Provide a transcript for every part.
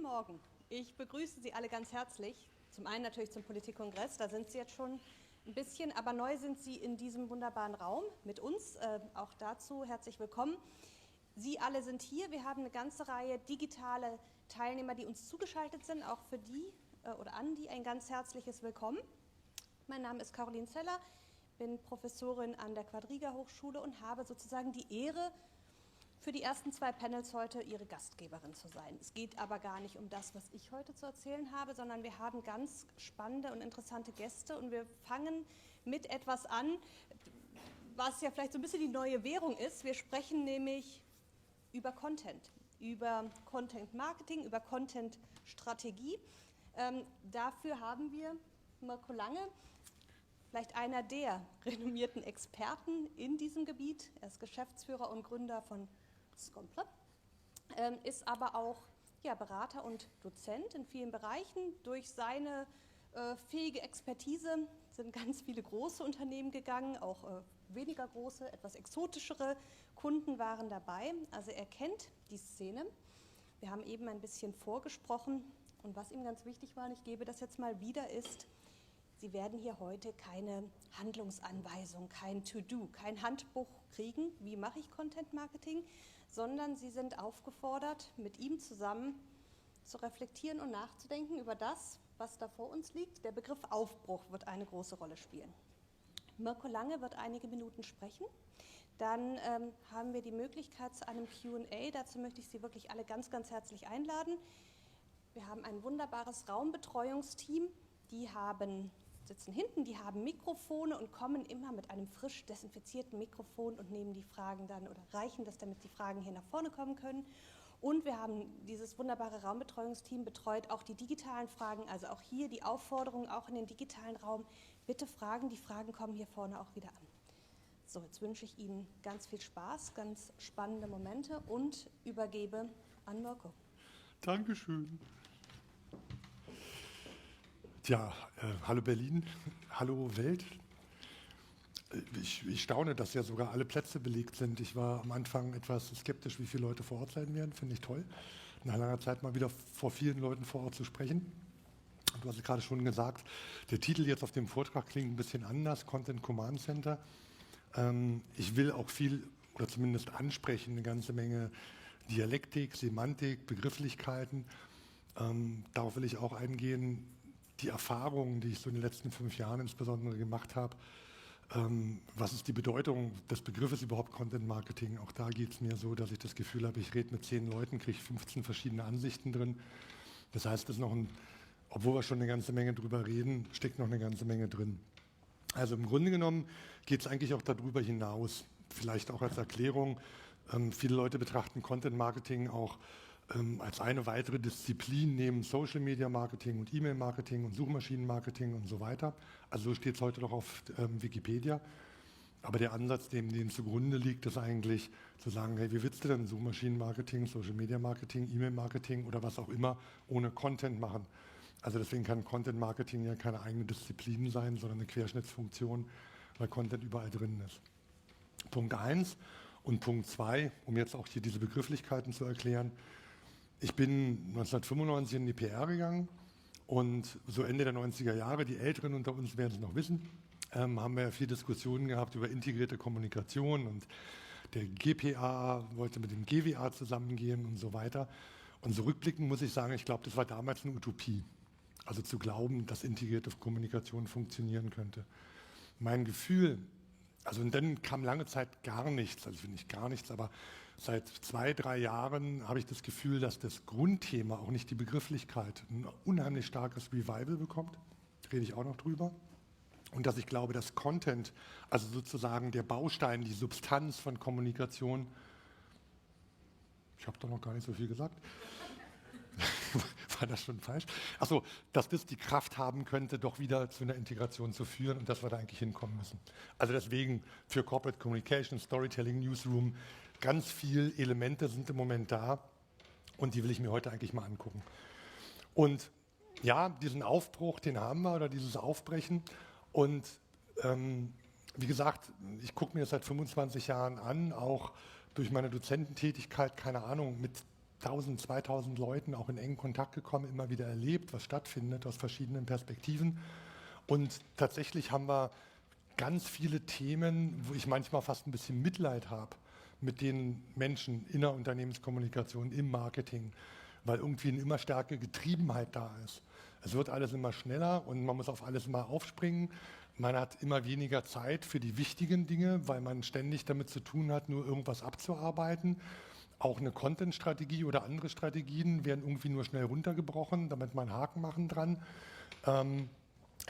Morgen. Ich begrüße Sie alle ganz herzlich. Zum einen natürlich zum Politikkongress, da sind Sie jetzt schon ein bisschen, aber neu sind Sie in diesem wunderbaren Raum mit uns. Auch dazu herzlich willkommen. Sie alle sind hier. Wir haben eine ganze Reihe digitale Teilnehmer, die uns zugeschaltet sind. Auch für die oder an die ein ganz herzliches Willkommen. Mein Name ist Caroline Zeller, bin Professorin an der Quadriga Hochschule und habe sozusagen die Ehre, für die ersten 2 Panels heute Ihre Gastgeberin zu sein. Es geht aber gar nicht um das, was ich heute zu erzählen habe, sondern wir haben ganz spannende und interessante Gäste und wir fangen mit etwas an, was ja vielleicht so ein bisschen die neue Währung ist. Wir sprechen nämlich über Content Marketing, über Content Strategie. Dafür haben wir Mirko Lange, vielleicht einer der renommierten Experten in diesem Gebiet. Er ist Geschäftsführer und Gründer von Scomple, ist aber auch Berater und Dozent in vielen Bereichen. Durch seine fähige Expertise sind ganz viele große Unternehmen gegangen, auch weniger große, etwas exotischere Kunden waren dabei. Also er kennt die Szene. Wir haben eben ein bisschen vorgesprochen und was ihm ganz wichtig war, und ich gebe das jetzt mal wieder, ist, Sie werden hier heute keine Handlungsanweisung, kein To-Do, kein Handbuch kriegen, wie mache ich Content Marketing, sondern Sie sind aufgefordert, mit ihm zusammen zu reflektieren und nachzudenken über das, was da vor uns liegt. Der Begriff Aufbruch wird eine große Rolle spielen. Mirko Lange wird einige Minuten sprechen. Dann haben wir die Möglichkeit zu einem Q&A. Dazu möchte ich Sie wirklich alle ganz, ganz herzlich einladen. Wir haben ein wunderbares Raumbetreuungsteam. Die sitzen hinten, die haben Mikrofone und kommen immer mit einem frisch desinfizierten Mikrofon und nehmen die Fragen dann oder reichen das, damit die Fragen hier nach vorne kommen können. Und wir haben dieses wunderbare Raumbetreuungsteam betreut auch die digitalen Fragen, also auch hier die Aufforderung, auch in den digitalen Raum, bitte fragen, die Fragen kommen hier vorne auch wieder an. So, jetzt wünsche ich Ihnen ganz viel Spaß, ganz spannende Momente und übergebe an Mirko. Dankeschön. Ja, hallo Berlin, hallo Welt. Ich staune, dass ja sogar alle Plätze belegt sind. Ich war am Anfang etwas skeptisch, wie viele Leute vor Ort sein werden. Finde ich toll, nach langer Zeit mal wieder vor vielen Leuten vor Ort zu sprechen. Du hast es gerade schon gesagt, der Titel jetzt auf dem Vortrag klingt ein bisschen anders, Content Command Center. Ich will auch viel, oder zumindest ansprechen, eine ganze Menge Dialektik, Semantik, Begrifflichkeiten. Darauf will ich auch eingehen. Die Erfahrungen, die ich so in den letzten 5 Jahren insbesondere gemacht habe, was ist die Bedeutung des Begriffes überhaupt Content Marketing? Auch da geht es mir so, dass ich das Gefühl habe, ich rede mit 10 Leuten, kriege 15 verschiedene Ansichten drin. Das heißt, obwohl wir schon eine ganze Menge drüber reden, steckt noch eine ganze Menge drin. Also im Grunde genommen geht es eigentlich auch darüber hinaus. Vielleicht auch als Erklärung, viele Leute betrachten Content Marketing auch als eine weitere Disziplin neben Social Media Marketing und E-Mail Marketing und Suchmaschinenmarketing und so weiter. Also so steht es heute noch auf Wikipedia. Aber der Ansatz, dem zugrunde liegt, ist eigentlich zu sagen, hey, wie willst du denn Suchmaschinenmarketing, Social Media Marketing, E-Mail Marketing oder was auch immer ohne Content machen? Also deswegen kann Content Marketing ja keine eigene Disziplin sein, sondern eine Querschnittsfunktion, weil Content überall drin ist. Punkt 1 und Punkt 2, um jetzt auch hier diese Begrifflichkeiten zu erklären. Ich bin 1995 in die PR gegangen und so Ende der 90er Jahre, die Älteren unter uns werden es noch wissen, haben wir viel Diskussionen gehabt über integrierte Kommunikation und der GPA wollte mit dem GWA zusammengehen und so weiter. Und so rückblickend muss ich sagen, ich glaube, das war damals eine Utopie. Also zu glauben, dass integrierte Kommunikation funktionieren könnte. Mein Gefühl, und dann kam lange Zeit gar nichts, also nicht gar nichts, aber seit 2, 3 Jahren habe ich das Gefühl, dass das Grundthema, auch nicht die Begrifflichkeit, ein unheimlich starkes Revival bekommt. Da rede ich auch noch drüber. Und dass ich glaube, dass Content, also sozusagen der Baustein, die Substanz von Kommunikation, ich habe doch noch gar nicht so viel gesagt, war das schon falsch? Achso, dass das die Kraft haben könnte, doch wieder zu einer Integration zu führen und dass wir da eigentlich hinkommen müssen. Also deswegen für Corporate Communication, Storytelling, Newsroom, ganz viele Elemente sind im Moment da und die will ich mir heute eigentlich mal angucken. Und ja, diesen Aufbruch, den haben wir, oder dieses Aufbrechen. Und wie gesagt, ich gucke mir das seit 25 Jahren an, auch durch meine Dozententätigkeit, keine Ahnung, mit 1000, 2000 Leuten auch in engen Kontakt gekommen, immer wieder erlebt, was stattfindet aus verschiedenen Perspektiven. Und tatsächlich haben wir ganz viele Themen, wo ich manchmal fast ein bisschen Mitleid habe mit den Menschen in der Unternehmenskommunikation, im Marketing, weil irgendwie eine immer stärkere Getriebenheit da ist. Es wird alles immer schneller und man muss auf alles immer aufspringen. Man hat immer weniger Zeit für die wichtigen Dinge, weil man ständig damit zu tun hat, nur irgendwas abzuarbeiten. Auch eine Content-Strategie oder andere Strategien werden irgendwie nur schnell runtergebrochen, damit man einen Haken machen dran.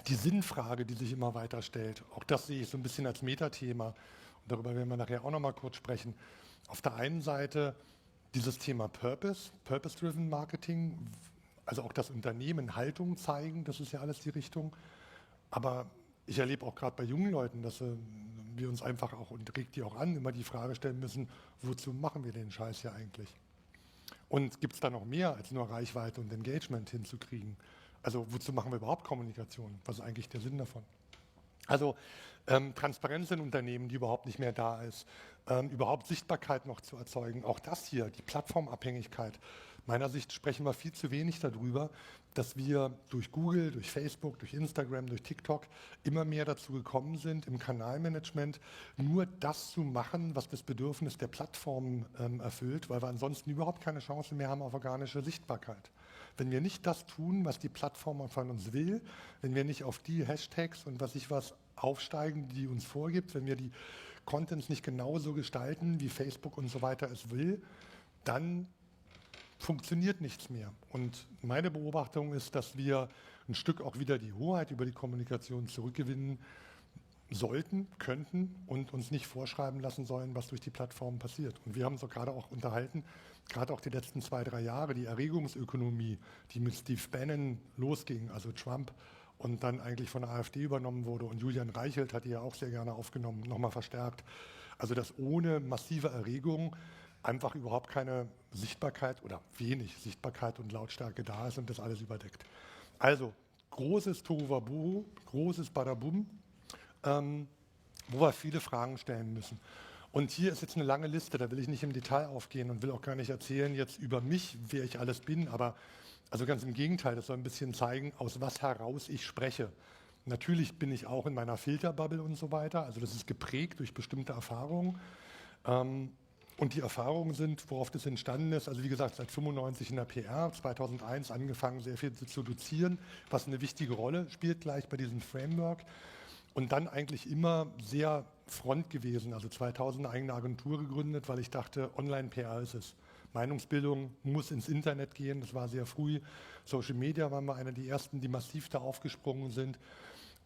Die Sinnfrage, die sich immer weiter stellt, auch das sehe ich so ein bisschen als Metathema. Und darüber werden wir nachher auch noch mal kurz sprechen. Auf der einen Seite dieses Thema Purpose, Purpose-Driven Marketing, also auch das Unternehmen Haltung zeigen, das ist ja alles die Richtung. Aber ich erlebe auch gerade bei jungen Leuten, dass wir uns einfach auch, und regt die auch an, immer die Frage stellen müssen, wozu machen wir den Scheiß hier eigentlich? Und gibt es da noch mehr als nur Reichweite und Engagement hinzukriegen? Also wozu machen wir überhaupt Kommunikation? Was ist eigentlich der Sinn davon? Also Transparenz in Unternehmen, die überhaupt nicht mehr da ist, überhaupt Sichtbarkeit noch zu erzeugen. Auch das hier, die Plattformabhängigkeit. Meiner Sicht sprechen wir viel zu wenig darüber, dass wir durch Google, durch Facebook, durch Instagram, durch TikTok immer mehr dazu gekommen sind, im Kanalmanagement nur das zu machen, was das Bedürfnis der Plattformen erfüllt, weil wir ansonsten überhaupt keine Chance mehr haben auf organische Sichtbarkeit. Wenn wir nicht das tun, was die Plattform von uns will, wenn wir nicht auf die Hashtags und was aufsteigen, die uns vorgibt, wenn wir die Contents nicht genauso gestalten, wie Facebook und so weiter es will, dann funktioniert nichts mehr. Und meine Beobachtung ist, dass wir ein Stück auch wieder die Hoheit über die Kommunikation zurückgewinnen sollten, könnten und uns nicht vorschreiben lassen sollen, was durch die Plattformen passiert. Und wir haben so gerade auch unterhalten, gerade auch die letzten 2, 3 Jahre, die Erregungsökonomie, die mit Steve Bannon losging, also Trump, und dann eigentlich von der AfD übernommen wurde. Und Julian Reichelt hat die ja auch sehr gerne aufgenommen, nochmal verstärkt. Also dass ohne massive Erregung einfach überhaupt keine Sichtbarkeit oder wenig Sichtbarkeit und Lautstärke da ist und das alles überdeckt. Also großes Tohuwabohu, großes Badabum, wo wir viele Fragen stellen müssen. Und hier ist jetzt eine lange Liste, da will ich nicht im Detail aufgehen und will auch gar nicht erzählen jetzt über mich, wer ich alles bin, aber also ganz im Gegenteil, das soll ein bisschen zeigen, aus was heraus ich spreche. Natürlich bin ich auch in meiner Filterbubble und so weiter, also das ist geprägt durch bestimmte Erfahrungen. Und die Erfahrungen sind, worauf das entstanden ist, also wie gesagt, seit 95 in der PR, 2001 angefangen, sehr viel zu dozieren, was eine wichtige Rolle spielt gleich bei diesem Framework. Und dann eigentlich immer sehr front gewesen, also 2000 eine eigene Agentur gegründet, weil ich dachte, Online-PR ist es. Meinungsbildung muss ins Internet gehen, das war sehr früh. Social Media waren wir einer der ersten, die massiv da aufgesprungen sind.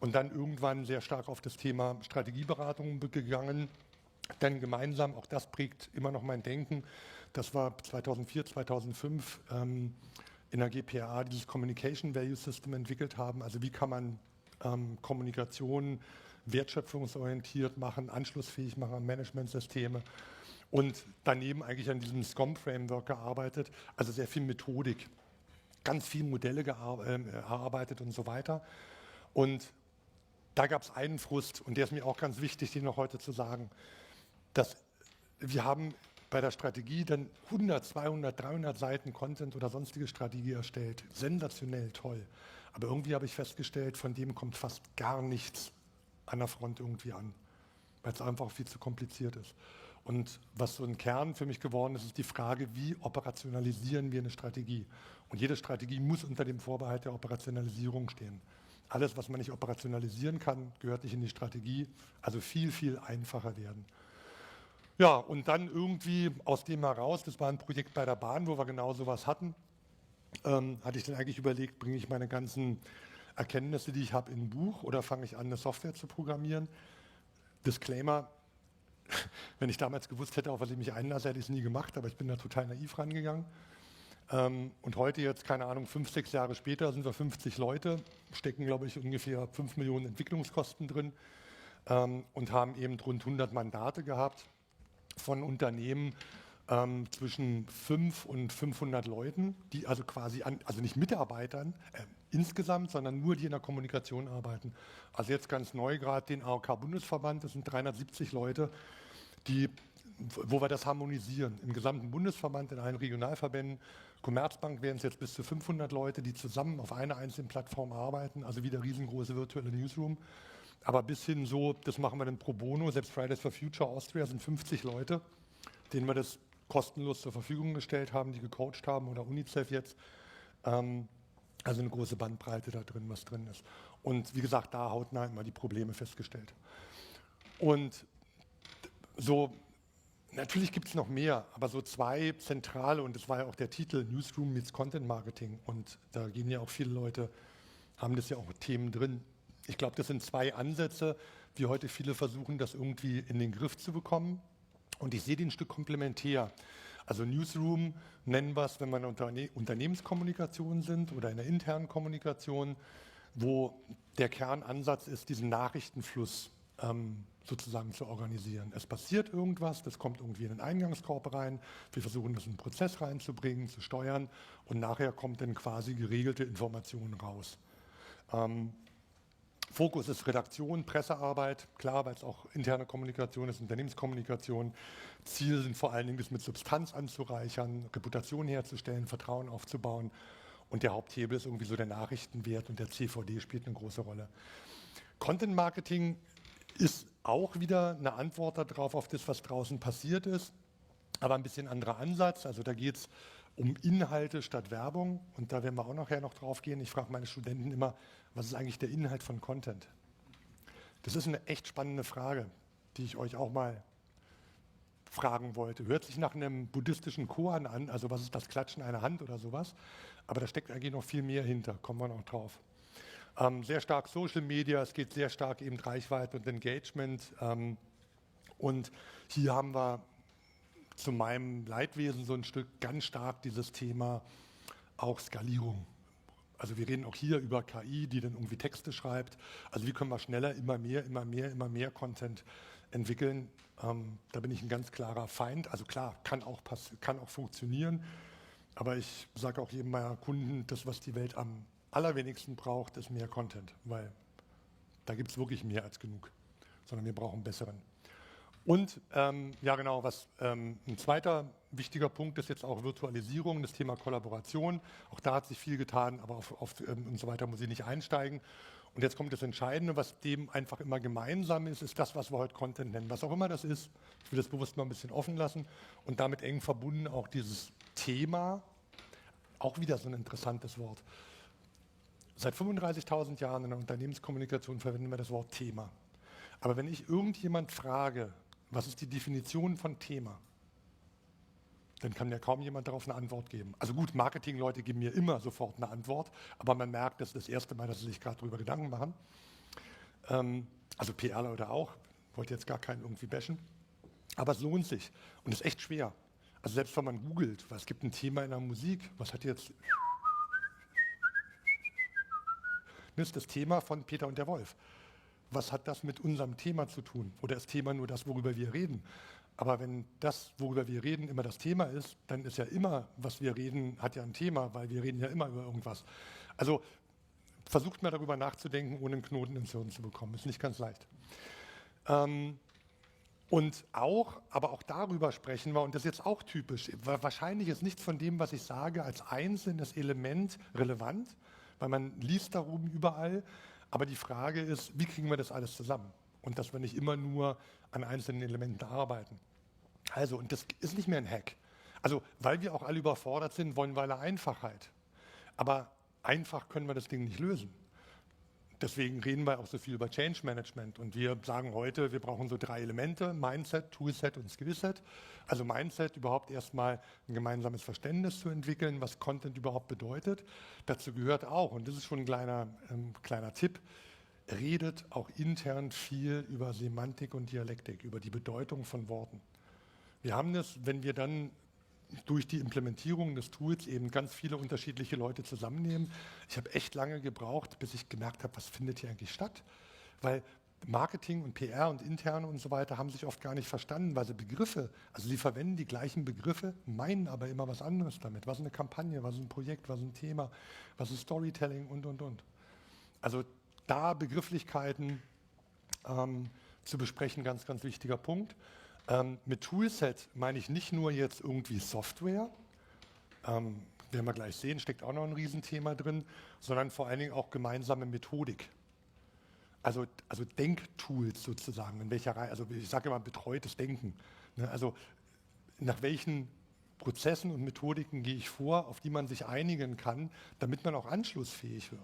Und dann irgendwann sehr stark auf das Thema Strategieberatung gegangen. Dann gemeinsam, auch das prägt immer noch mein Denken, das war 2004, 2005 in der GPA dieses Communication Value System entwickelt haben. Also wie kann man Kommunikation wertschöpfungsorientiert machen, anschlussfähig machen an Managementsysteme und daneben eigentlich an diesem SCOM-Framework gearbeitet, also sehr viel Methodik, ganz viele Modelle erarbeitet und so weiter. Und da gab es einen Frust und der ist mir auch ganz wichtig, den noch heute zu sagen, dass wir haben bei der Strategie dann 100, 200, 300 Seiten Content oder sonstige Strategie erstellt, sensationell toll. Aber irgendwie habe ich festgestellt, von dem kommt fast gar nichts an der Front irgendwie an, weil es einfach viel zu kompliziert ist. Und was so ein Kern für mich geworden ist, ist die Frage, wie operationalisieren wir eine Strategie? Und jede Strategie muss unter dem Vorbehalt der Operationalisierung stehen. Alles, was man nicht operationalisieren kann, gehört nicht in die Strategie, also viel, viel einfacher werden. Ja, und dann irgendwie aus dem heraus, das war ein Projekt bei der Bahn, wo wir genau sowas hatten, hatte ich dann eigentlich überlegt, bringe ich meine ganzen Erkenntnisse, die ich habe, in ein Buch oder fange ich an, eine Software zu programmieren? Disclaimer, wenn ich damals gewusst hätte, auf was ich mich einlasse, hätte ich es nie gemacht, aber ich bin da total naiv rangegangen. Und heute jetzt, keine Ahnung, 5, 6 Jahre später sind wir 50 Leute, stecken, glaube ich, ungefähr 5 Millionen Entwicklungskosten drin und haben eben rund 100 Mandate gehabt von Unternehmen, zwischen 5 und 500 Leuten, die also quasi, also nicht Mitarbeitern insgesamt, sondern nur die in der Kommunikation arbeiten. Also jetzt ganz neu gerade den AOK-Bundesverband, das sind 370 Leute, die wo wir das harmonisieren. Im gesamten Bundesverband, in allen Regionalverbänden, Commerzbank wären es jetzt bis zu 500 Leute, die zusammen auf einer einzelnen Plattform arbeiten, also wieder riesengroße virtuelle Newsroom. Aber bis hin so, das machen wir dann pro bono, selbst Fridays for Future Austria sind 50 Leute, denen wir das kostenlos zur Verfügung gestellt haben, die gecoacht haben, oder UNICEF jetzt. Also eine große Bandbreite da drin, was drin ist. Und wie gesagt, da hautnah immer die Probleme festgestellt. Und so, natürlich gibt es noch mehr, aber so zwei zentrale, und das war ja auch der Titel, Newsroom meets Content Marketing. Und da gehen ja auch viele Leute, haben das ja auch Themen drin. Ich glaube, das sind zwei Ansätze, wie heute viele versuchen, das irgendwie in den Griff zu bekommen. Und ich sehe die ein Stück komplementär. Also Newsroom nennen wir es, wenn wir in der Unternehmenskommunikation sind oder in der internen Kommunikation, wo der Kernansatz ist, diesen Nachrichtenfluss sozusagen zu organisieren. Es passiert irgendwas, das kommt irgendwie in den Eingangskorb rein, wir versuchen das in den Prozess reinzubringen, zu steuern, und nachher kommt dann quasi geregelte Informationen raus. Fokus ist Redaktion, Pressearbeit, klar, weil es auch interne Kommunikation ist, Unternehmenskommunikation. Ziel sind vor allen Dingen, das mit Substanz anzureichern, Reputation herzustellen, Vertrauen aufzubauen. Und der Haupthebel ist irgendwie so der Nachrichtenwert, und der CVD spielt eine große Rolle. Content Marketing ist auch wieder eine Antwort darauf, auf das, was draußen passiert ist, aber ein bisschen anderer Ansatz. Also da geht es um Inhalte statt Werbung, und da werden wir auch nachher noch drauf gehen. Ich frage meine Studenten immer, was ist eigentlich der Inhalt von Content? Das ist eine echt spannende Frage, die ich euch auch mal fragen wollte. Hört sich nach einem buddhistischen Koan an, also was ist das Klatschen einer Hand oder sowas, aber da steckt eigentlich noch viel mehr hinter, kommen wir noch drauf. Sehr stark Social Media, es geht sehr stark eben Reichweite und Engagement, und hier haben wir zu meinem Leidwesen so ein Stück ganz stark dieses Thema auch Skalierung. Also wir reden auch hier über KI, die dann irgendwie Texte schreibt. Also wie können wir schneller immer mehr Content entwickeln. Da bin ich ein ganz klarer Feind. Also klar, kann auch funktionieren. Aber ich sage auch jedem meiner Kunden, das, was die Welt am allerwenigsten braucht, ist mehr Content. Weil da gibt es wirklich mehr als genug. Sondern wir brauchen besseren. Und ja genau, ein zweiter wichtiger Punkt ist jetzt auch Virtualisierung, das Thema Kollaboration. Auch da hat sich viel getan, aber und so weiter muss ich nicht einsteigen. Und jetzt kommt das Entscheidende, was dem einfach immer gemeinsam ist, ist das, was wir heute Content nennen. Was auch immer das ist, ich will das bewusst mal ein bisschen offen lassen, und damit eng verbunden auch dieses Thema, auch wieder so ein interessantes Wort. Seit 35.000 Jahren in der Unternehmenskommunikation verwenden wir das Wort Thema. Aber wenn ich irgendjemand frage, was ist die Definition von Thema, dann kann mir kaum jemand darauf eine Antwort geben. Also gut, Marketingleute geben mir immer sofort eine Antwort, aber man merkt, das ist das erste Mal, dass sie sich gerade darüber Gedanken machen. Also PR-Leute auch, wollte jetzt gar keinen irgendwie bashen. Aber es lohnt sich und es ist echt schwer. Also selbst wenn man googelt, was gibt ein Thema in der Musik, was hat jetzt... Das ist das Thema von Peter und der Wolf. Was hat das mit unserem Thema zu tun? Oder ist Thema nur das, worüber wir reden? Aber wenn das, worüber wir reden, immer das Thema ist, dann ist ja immer, was wir reden, hat ja ein Thema, weil wir reden ja immer über irgendwas. Also versucht mal darüber nachzudenken, ohne einen Knoten ins Hirn zu bekommen. Ist nicht ganz leicht. Und aber auch darüber sprechen wir, und das ist jetzt auch typisch, wahrscheinlich ist nichts von dem, was ich sage, als einzelnes Element relevant, weil man liest darum überall. Aber die Frage ist, wie kriegen wir das alles zusammen? Und dass wir nicht immer nur an einzelnen Elementen arbeiten. Also, und das ist nicht mehr ein Hack. Also, weil wir auch alle überfordert sind, wollen wir alle Einfachheit. Aber einfach können wir das Ding nicht lösen. Deswegen reden wir auch so viel über Change Management. Und wir sagen heute, wir brauchen so 3 Elemente, Mindset, Toolset und Skillset. Also Mindset, überhaupt erstmal ein gemeinsames Verständnis zu entwickeln, was Content überhaupt bedeutet. Dazu gehört auch, und das ist schon ein kleiner Tipp, redet auch intern viel über Semantik und Dialektik, über die Bedeutung von Worten. Wir haben das, wenn wir dann durch die Implementierung des Tools eben ganz viele unterschiedliche Leute zusammennehmen. Ich habe echt lange gebraucht, bis ich gemerkt habe, was findet hier eigentlich statt. Weil Marketing und PR und Interne und so weiter haben sich oft gar nicht verstanden, weil sie Begriffe, also sie verwenden die gleichen Begriffe, meinen aber immer was anderes damit. Was ist eine Kampagne, was ist ein Projekt, was ist ein Thema, was ist Storytelling und. Also da Begrifflichkeiten zu besprechen, ganz, ganz wichtiger Punkt. Mit Toolset meine ich nicht nur jetzt irgendwie Software, werden wir gleich sehen, steckt auch noch ein Riesenthema drin, sondern vor allen Dingen auch gemeinsame Methodik. Also Denktools sozusagen, in welcher Reihe, also ich sage immer betreutes Denken. Ne? Also nach welchen Prozessen und Methodiken gehe ich vor, auf die man sich einigen kann, damit man auch anschlussfähig wird.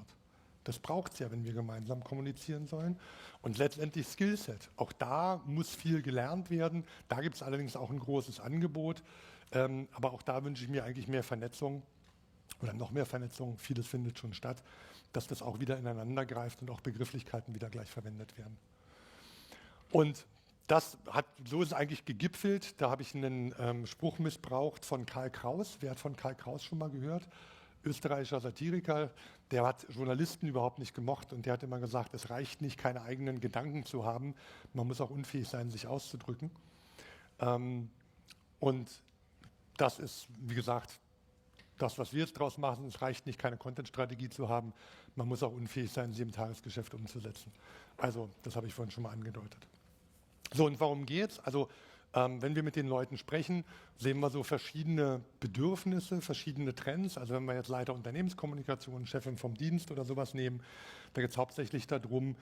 Das braucht es ja, wenn wir gemeinsam kommunizieren sollen. Und letztendlich Skillset. Auch da muss viel gelernt werden. Da gibt es allerdings auch ein großes Angebot. Aber auch da wünsche ich mir eigentlich mehr Vernetzung oder noch mehr Vernetzung. Vieles findet schon statt, dass das auch wieder ineinander greift und auch Begrifflichkeiten wieder gleich verwendet werden. Und so ist es eigentlich gegipfelt. Da habe ich einen Spruch missbraucht von Karl Kraus. Wer hat von Karl Kraus schon mal gehört? Österreichischer Satiriker, der hat Journalisten überhaupt nicht gemocht und der hat immer gesagt, es reicht nicht, keine eigenen Gedanken zu haben, man muss auch unfähig sein, sich auszudrücken. Und das ist, wie gesagt, das, was wir jetzt draus machen. Es reicht nicht, keine Content-Strategie zu haben, man muss auch unfähig sein, sie im Tagesgeschäft umzusetzen. Also, das habe ich vorhin schon mal angedeutet. So, und warum geht's? Also, wenn wir mit den Leuten sprechen, sehen wir so verschiedene Bedürfnisse, verschiedene Trends. Also wenn wir jetzt Leiter Unternehmenskommunikation, Chefin vom Dienst oder sowas nehmen, da geht es hauptsächlich darum,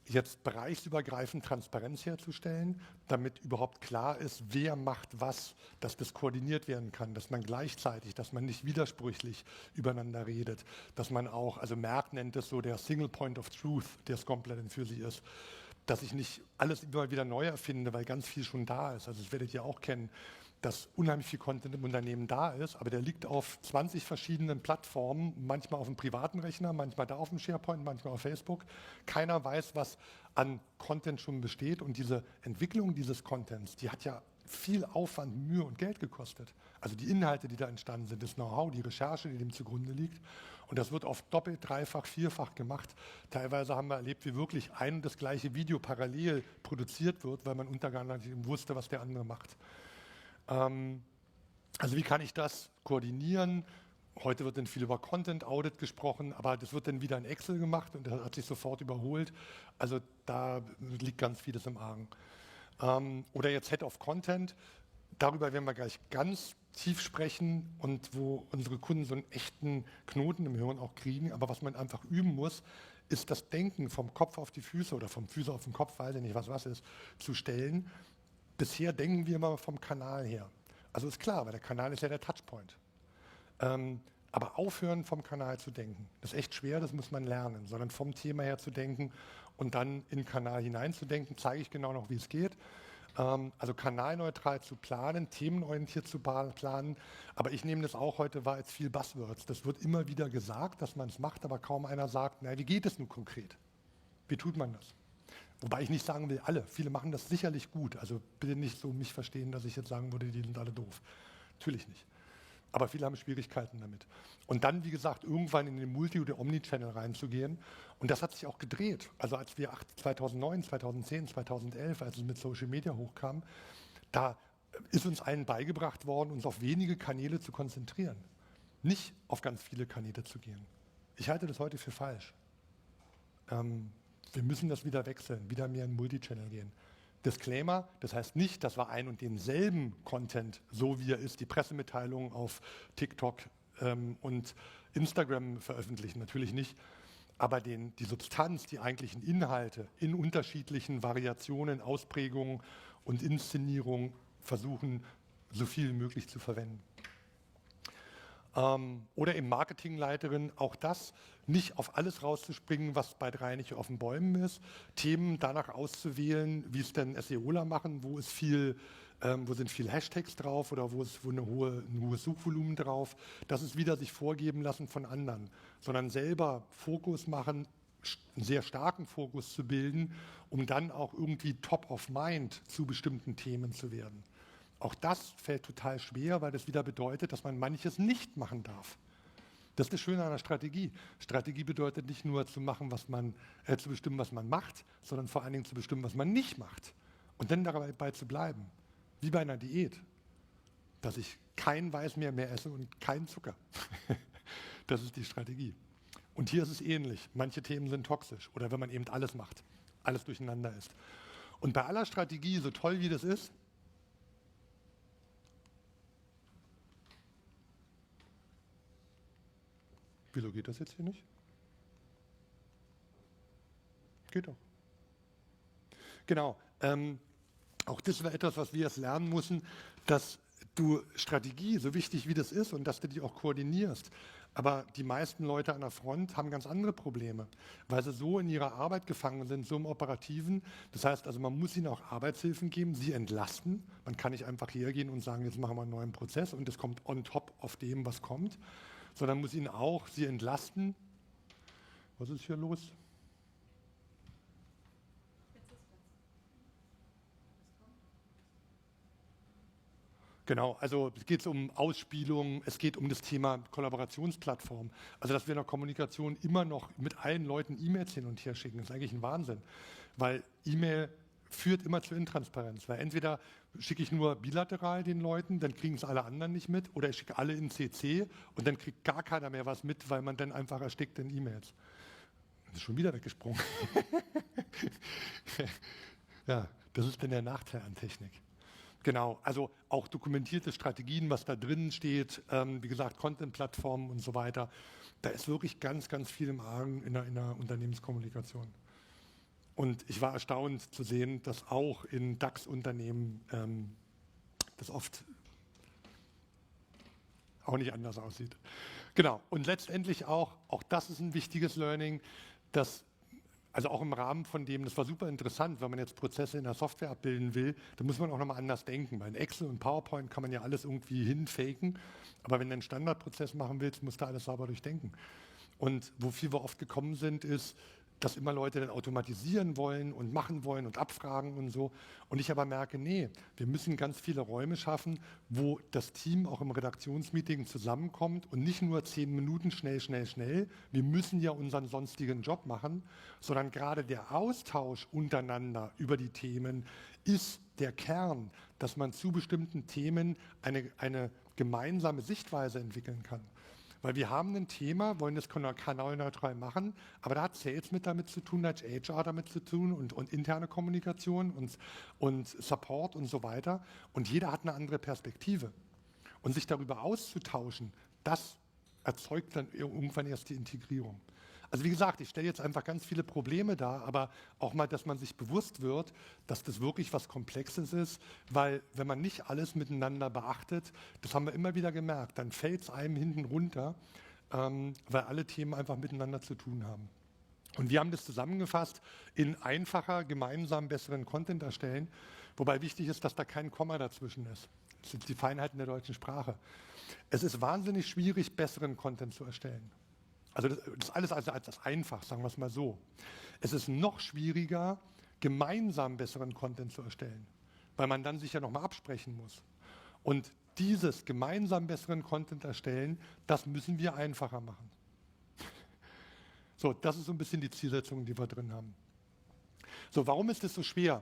jetzt bereichsübergreifend Transparenz herzustellen, damit überhaupt klar ist, wer macht was, dass das koordiniert werden kann, dass man gleichzeitig, dass man nicht widersprüchlich übereinander redet, dass man auch, also Merck nennt es so der Single Point of Truth, der es komplett für sie ist, dass ich nicht alles immer wieder neu erfinde, weil ganz viel schon da ist. Also das werdet ihr auch kennen, dass unheimlich viel Content im Unternehmen da ist, aber der liegt auf 20 verschiedenen Plattformen, manchmal auf dem privaten Rechner, manchmal da auf dem SharePoint, manchmal auf Facebook. Keiner weiß, was an Content schon besteht und diese Entwicklung dieses Contents, die hat ja viel Aufwand, Mühe und Geld gekostet. Also die Inhalte, die da entstanden sind, das Know-how, die Recherche, die dem zugrunde liegt. Und das wird oft doppelt, dreifach, vierfach gemacht. Teilweise haben wir erlebt, wie wirklich ein und das gleiche Video parallel produziert wird, weil man untereinander nicht wusste, was der andere macht. Also wie kann ich das koordinieren? Heute wird dann viel über Content Audit gesprochen, aber das wird dann wieder in Excel gemacht und das hat sich sofort überholt. Also da liegt ganz vieles im Argen. Oder jetzt Head of Content, darüber werden wir gleich ganz tief sprechen und wo unsere Kunden so einen echten Knoten im Hirn auch kriegen. Aber was man einfach üben muss, ist das Denken vom Kopf auf die Füße oder vom Füße auf den Kopf, weiß ich nicht, was ist, zu stellen. Bisher denken wir immer vom Kanal her. Also ist klar, weil der Kanal ist ja der Touchpoint. Aber aufhören vom Kanal zu denken, das ist echt schwer, das muss man lernen, sondern vom Thema her zu denken und dann in den Kanal hineinzudenken, zeige ich genau noch, wie es geht. Also kanalneutral zu planen, themenorientiert zu planen, aber ich nehme das auch heute wahr als viel Buzzwords. Das wird immer wieder gesagt, dass man es macht, aber kaum einer sagt, na, wie geht es nun konkret? Wie tut man das? Wobei ich nicht sagen will, alle. Viele machen das sicherlich gut. Also bitte nicht so mich verstehen, dass ich jetzt sagen würde, die sind alle doof. Natürlich nicht. Aber viele haben Schwierigkeiten damit. Und dann, wie gesagt, irgendwann in den Multi- oder Omnichannel reinzugehen. Und das hat sich auch gedreht. Also als wir 2009, 2010, 2011, als es mit Social Media hochkam, da ist uns allen beigebracht worden, uns auf wenige Kanäle zu konzentrieren. Nicht auf ganz viele Kanäle zu gehen. Ich halte das heute für falsch. Wir müssen das wieder wechseln, wieder mehr in Multichannel gehen. Disclaimer, das heißt nicht, dass wir ein und denselben Content, so wie er ist, die Pressemitteilungen auf TikTok und Instagram veröffentlichen, natürlich nicht, aber die Substanz, die eigentlichen Inhalte in unterschiedlichen Variationen, Ausprägungen und Inszenierungen versuchen, so viel wie möglich zu verwenden. Oder im Marketingleiterin auch das, nicht auf alles rauszuspringen, was bei 3 nicht auf den Bäumen ist, Themen danach auszuwählen, wie es denn SEOler machen, wo sind viel Hashtags drauf oder wo ein hohes Suchvolumen drauf. Das ist wieder sich vorgeben lassen von anderen, sondern selber Fokus machen, einen sehr starken Fokus zu bilden, um dann auch irgendwie top of mind zu bestimmten Themen zu werden. Auch das fällt total schwer, weil das wieder bedeutet, dass man manches nicht machen darf. Das ist das Schöne an der Strategie. Strategie bedeutet nicht nur zu bestimmen, was man macht, sondern vor allen Dingen zu bestimmen, was man nicht macht. Und dann dabei zu bleiben. Wie bei einer Diät. Dass ich kein Weißmehl mehr esse und keinen Zucker. Das ist die Strategie. Und hier ist es ähnlich. Manche Themen sind toxisch. Oder wenn man eben alles macht, alles durcheinander ist. Und bei aller Strategie, so toll wie das ist, wieso geht das jetzt hier nicht? Geht doch. Genau. Auch das war etwas, was wir jetzt lernen müssen, dass du Strategie, so wichtig wie das ist und dass du die auch koordinierst, aber die meisten Leute an der Front haben ganz andere Probleme, weil sie so in ihrer Arbeit gefangen sind, so im Operativen. Das heißt also, man muss ihnen auch Arbeitshilfen geben, sie entlasten. Man kann nicht einfach hergehen und sagen, jetzt machen wir einen neuen Prozess und das kommt on top auf dem, was kommt, sondern muss ihnen auch sie entlasten. Was ist hier los? Genau, also es geht um Ausspielung, es geht um das Thema Kollaborationsplattform. Also dass wir in der Kommunikation immer noch mit allen Leuten E-Mails hin und her schicken, ist eigentlich ein Wahnsinn. Weil E-Mail führt immer zu Intransparenz. Weil entweder schicke ich nur bilateral den Leuten, dann kriegen es alle anderen nicht mit, oder ich schicke alle in CC und dann kriegt gar keiner mehr was mit, weil man dann einfach erstickt in E-Mails. Das ist schon wieder weggesprungen. Ja, das ist dann der Nachteil an Technik. Genau, also auch dokumentierte Strategien, was da drin steht, wie gesagt, Content-Plattformen und so weiter. Da ist wirklich ganz, ganz viel im Argen in der Unternehmenskommunikation. Und ich war erstaunt zu sehen, dass auch in DAX-Unternehmen das oft auch nicht anders aussieht. Genau, und letztendlich auch das ist ein wichtiges Learning, dass also auch im Rahmen von dem, das war super interessant, wenn man jetzt Prozesse in der Software abbilden will, da muss man auch nochmal anders denken. Weil in Excel und PowerPoint kann man ja alles irgendwie hinfaken, aber wenn du einen Standardprozess machen willst, musst du alles sauber durchdenken. Und wofür wir oft gekommen sind, ist, dass immer Leute dann automatisieren wollen und machen wollen und abfragen und so. Und ich aber merke, nee, wir müssen ganz viele Räume schaffen, wo das Team auch im Redaktionsmeeting zusammenkommt und nicht nur 10 Minuten schnell, schnell, schnell. Wir müssen ja unseren sonstigen Job machen, sondern gerade der Austausch untereinander über die Themen ist der Kern, dass man zu bestimmten Themen eine gemeinsame Sichtweise entwickeln kann. Weil wir haben ein Thema, wollen das kanalneutral machen, aber da hat Sales mit damit zu tun, da hat HR damit zu tun und interne Kommunikation und Support und so weiter. Und jeder hat eine andere Perspektive. Und sich darüber auszutauschen, das erzeugt dann irgendwann erst die Integrierung. Also wie gesagt, ich stelle jetzt einfach ganz viele Probleme dar, aber auch mal, dass man sich bewusst wird, dass das wirklich was Komplexes ist, weil wenn man nicht alles miteinander beachtet, das haben wir immer wieder gemerkt, dann fällt es einem hinten runter, weil alle Themen einfach miteinander zu tun haben. Und wir haben das zusammengefasst in einfacher, gemeinsam besseren Content erstellen, wobei wichtig ist, dass da kein Komma dazwischen ist. Das sind die Feinheiten der deutschen Sprache. Es ist wahnsinnig schwierig, besseren Content zu erstellen. Also das ist alles als einfach, sagen wir es mal so. Es ist noch schwieriger, gemeinsam besseren Content zu erstellen, weil man dann sich ja nochmal absprechen muss. Und dieses gemeinsam besseren Content erstellen, das müssen wir einfacher machen. So, das ist so ein bisschen die Zielsetzung, die wir drin haben. So, warum ist das so schwer?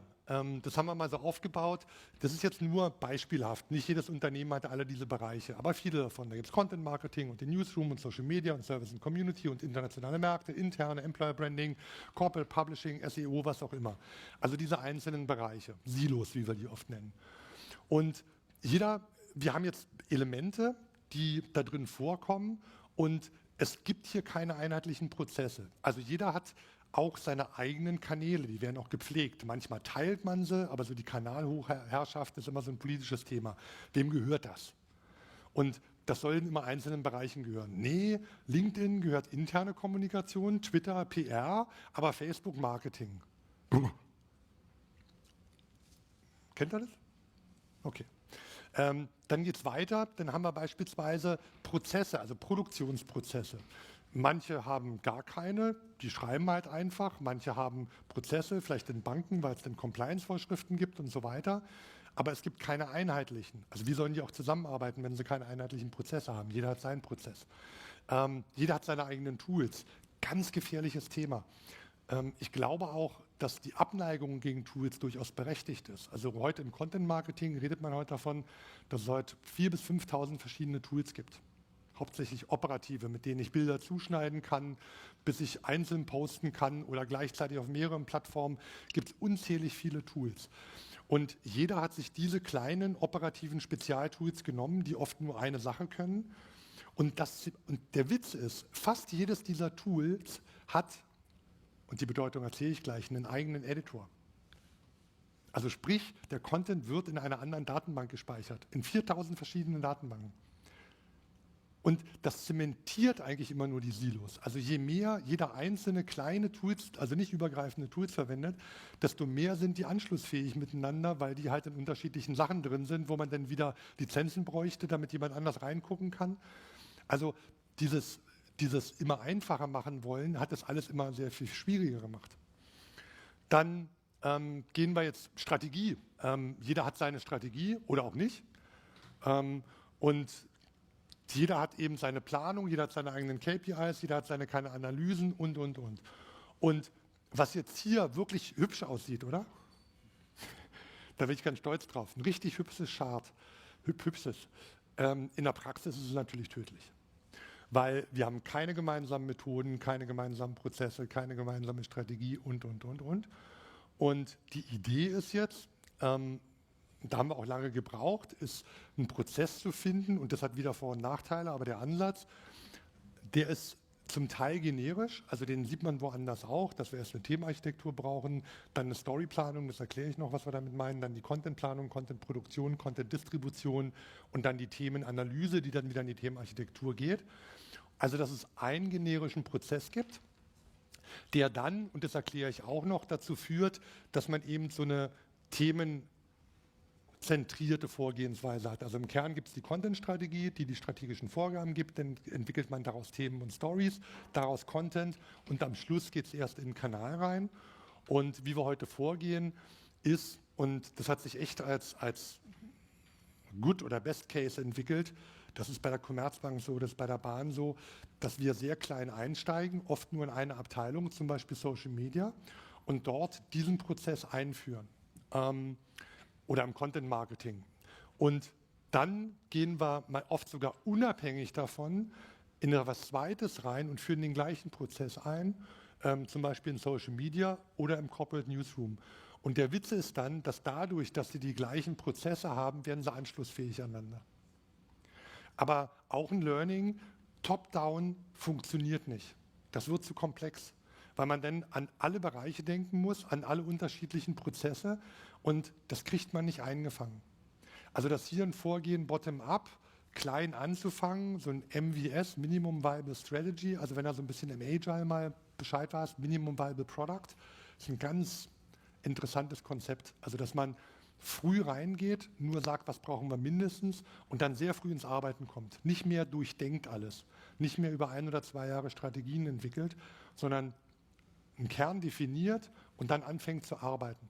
Das haben wir mal so aufgebaut. Das ist jetzt nur beispielhaft. Nicht jedes Unternehmen hat alle diese Bereiche, aber viele davon. Da gibt es Content Marketing und den Newsroom und Social Media und Service and Community und internationale Märkte, interne Employer Branding, Corporate Publishing, SEO, was auch immer. Also diese einzelnen Bereiche, Silos, wie wir die oft nennen. Und wir haben jetzt Elemente, die da drin vorkommen und es gibt hier keine einheitlichen Prozesse. Also jeder hat auch seine eigenen Kanäle, die werden auch gepflegt. Manchmal teilt man sie, aber so die Kanalhochherrschaft ist immer so ein politisches Thema. Wem gehört das? Und das sollen immer einzelnen Bereichen gehören. Nee, LinkedIn gehört interne Kommunikation, Twitter, PR, aber Facebook Marketing. Kennt ihr das? Okay. Dann geht es weiter, dann haben wir beispielsweise Prozesse, also Produktionsprozesse. Manche haben gar keine, die schreiben halt einfach. Manche haben Prozesse, vielleicht in Banken, weil es dann Compliance-Vorschriften gibt und so weiter. Aber es gibt keine einheitlichen. Also wie sollen die auch zusammenarbeiten, wenn sie keine einheitlichen Prozesse haben? Jeder hat seinen Prozess. Jeder hat seine eigenen Tools. Ganz gefährliches Thema. Ich glaube auch, dass die Abneigung gegen Tools durchaus berechtigt ist. Also heute im Content-Marketing redet man heute davon, dass es heute 4.000 bis 5.000 verschiedene Tools gibt. hauptsächlich operative, mit denen ich Bilder zuschneiden kann, bis ich einzeln posten kann oder gleichzeitig auf mehreren Plattformen, gibt es unzählig viele Tools. Und jeder hat sich diese kleinen operativen Spezialtools genommen, die oft nur eine Sache können. Und der Witz ist, fast jedes dieser Tools hat, und die Bedeutung erzähle ich gleich, einen eigenen Editor. Also sprich, der Content wird in einer anderen Datenbank gespeichert, in 4000 verschiedenen Datenbanken. Und das zementiert eigentlich immer nur die Silos. Also je mehr jeder einzelne kleine Tools, also nicht übergreifende Tools verwendet, desto mehr sind die anschlussfähig miteinander, weil die halt in unterschiedlichen Sachen drin sind, wo man dann wieder Lizenzen bräuchte, damit jemand anders reingucken kann. Also dieses immer einfacher machen wollen, hat das alles immer sehr viel schwieriger gemacht. Dann gehen wir jetzt Strategie. Jeder hat seine Strategie oder auch nicht. Und jeder hat eben seine Planung, jeder hat seine eigenen KPIs, jeder hat seine keine Analysen und. Und was jetzt hier wirklich hübsch aussieht, oder? Da bin ich ganz stolz drauf. Ein richtig hübsches Chart. Hübsches. In der Praxis ist es natürlich tödlich. Weil wir haben keine gemeinsamen Methoden, keine gemeinsamen Prozesse, keine gemeinsame Strategie und. Und die Idee ist jetzt, da haben wir auch lange gebraucht, ist einen Prozess zu finden, und das hat wieder Vor- und Nachteile, aber der Ansatz, der ist zum Teil generisch, also den sieht man woanders auch, dass wir erst eine Themenarchitektur brauchen, dann eine Storyplanung, das erkläre ich noch, was wir damit meinen, dann die Contentplanung, Contentproduktion, Contentdistribution und dann die Themenanalyse, die dann wieder in die Themenarchitektur geht. Also dass es einen generischen Prozess gibt, der dann, und das erkläre ich auch noch, dazu führt, dass man eben so eine themenzentrierte Vorgehensweise hat. Also im Kern gibt es die Content-Strategie, die die strategischen Vorgaben gibt, dann entwickelt man daraus Themen und Stories, daraus Content und am Schluss geht es erst in den Kanal rein. Und wie wir heute vorgehen ist, und das hat sich echt als Good oder Best Case entwickelt, das ist bei der Commerzbank so, das ist bei der Bahn so, dass wir sehr klein einsteigen, oft nur in eine Abteilung, zum Beispiel Social Media, und dort diesen Prozess einführen. Oder im Content Marketing. Und dann gehen wir mal oft sogar unabhängig davon in etwas Zweites rein und führen den gleichen Prozess ein, zum Beispiel in Social Media oder im Corporate Newsroom. Und der Witz ist dann, dass dadurch, dass sie die gleichen Prozesse haben, werden sie anschlussfähig aneinander. Aber auch ein Learning, top-down funktioniert nicht. Das wird zu komplex, weil man dann an alle Bereiche denken muss, an alle unterschiedlichen Prozesse, und das kriegt man nicht eingefangen. Also dass hier ein Vorgehen bottom-up, klein anzufangen, so ein MVS, Minimum Viable Strategy, also wenn er so ein bisschen im Agile mal Bescheid weiß, Minimum Viable Product, ist ein ganz interessantes Konzept. Also dass man früh reingeht, nur sagt, was brauchen wir mindestens, und dann sehr früh ins Arbeiten kommt. Nicht mehr durchdenkt alles, nicht mehr über 1 oder 2 Jahre Strategien entwickelt, sondern einen Kern definiert und dann anfängt zu arbeiten.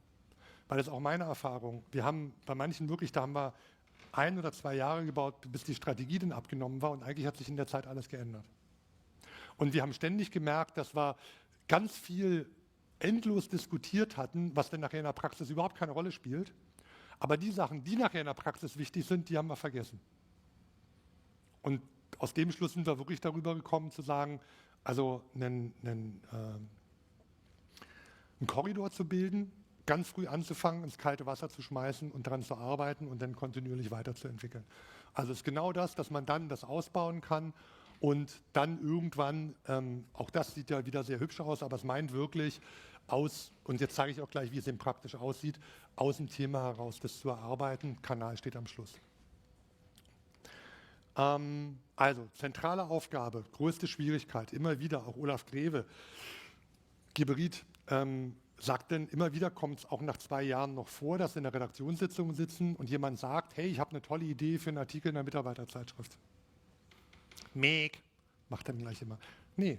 Weil das ist auch meine Erfahrung. Wir haben bei manchen wirklich, da haben wir 1 oder 2 Jahre gebaut, bis die Strategie dann abgenommen war, und eigentlich hat sich in der Zeit alles geändert. Und wir haben ständig gemerkt, dass wir ganz viel endlos diskutiert hatten, was denn nachher in der Praxis überhaupt keine Rolle spielt. Aber die Sachen, die nachher in der Praxis wichtig sind, die haben wir vergessen. Und aus dem Schluss sind wir wirklich darüber gekommen zu sagen, also einen Korridor zu bilden, ganz früh anzufangen, ins kalte Wasser zu schmeißen und daran zu arbeiten und dann kontinuierlich weiterzuentwickeln. Also es ist genau das, dass man dann das ausbauen kann und dann irgendwann, auch das sieht ja wieder sehr hübsch aus, aber es meint wirklich und jetzt zeige ich auch gleich, wie es eben praktisch aussieht, aus dem Thema heraus das zu erarbeiten. Kanal steht am Schluss. Also, zentrale Aufgabe, größte Schwierigkeit, immer wieder, auch Olaf Greve, Geberit, sagt denn, immer wieder kommt es auch nach 2 Jahren noch vor, dass wir in der Redaktionssitzung sitzen und jemand sagt, hey, ich habe eine tolle Idee für einen Artikel in der Mitarbeiterzeitschrift. Macht dann gleich immer. Nee,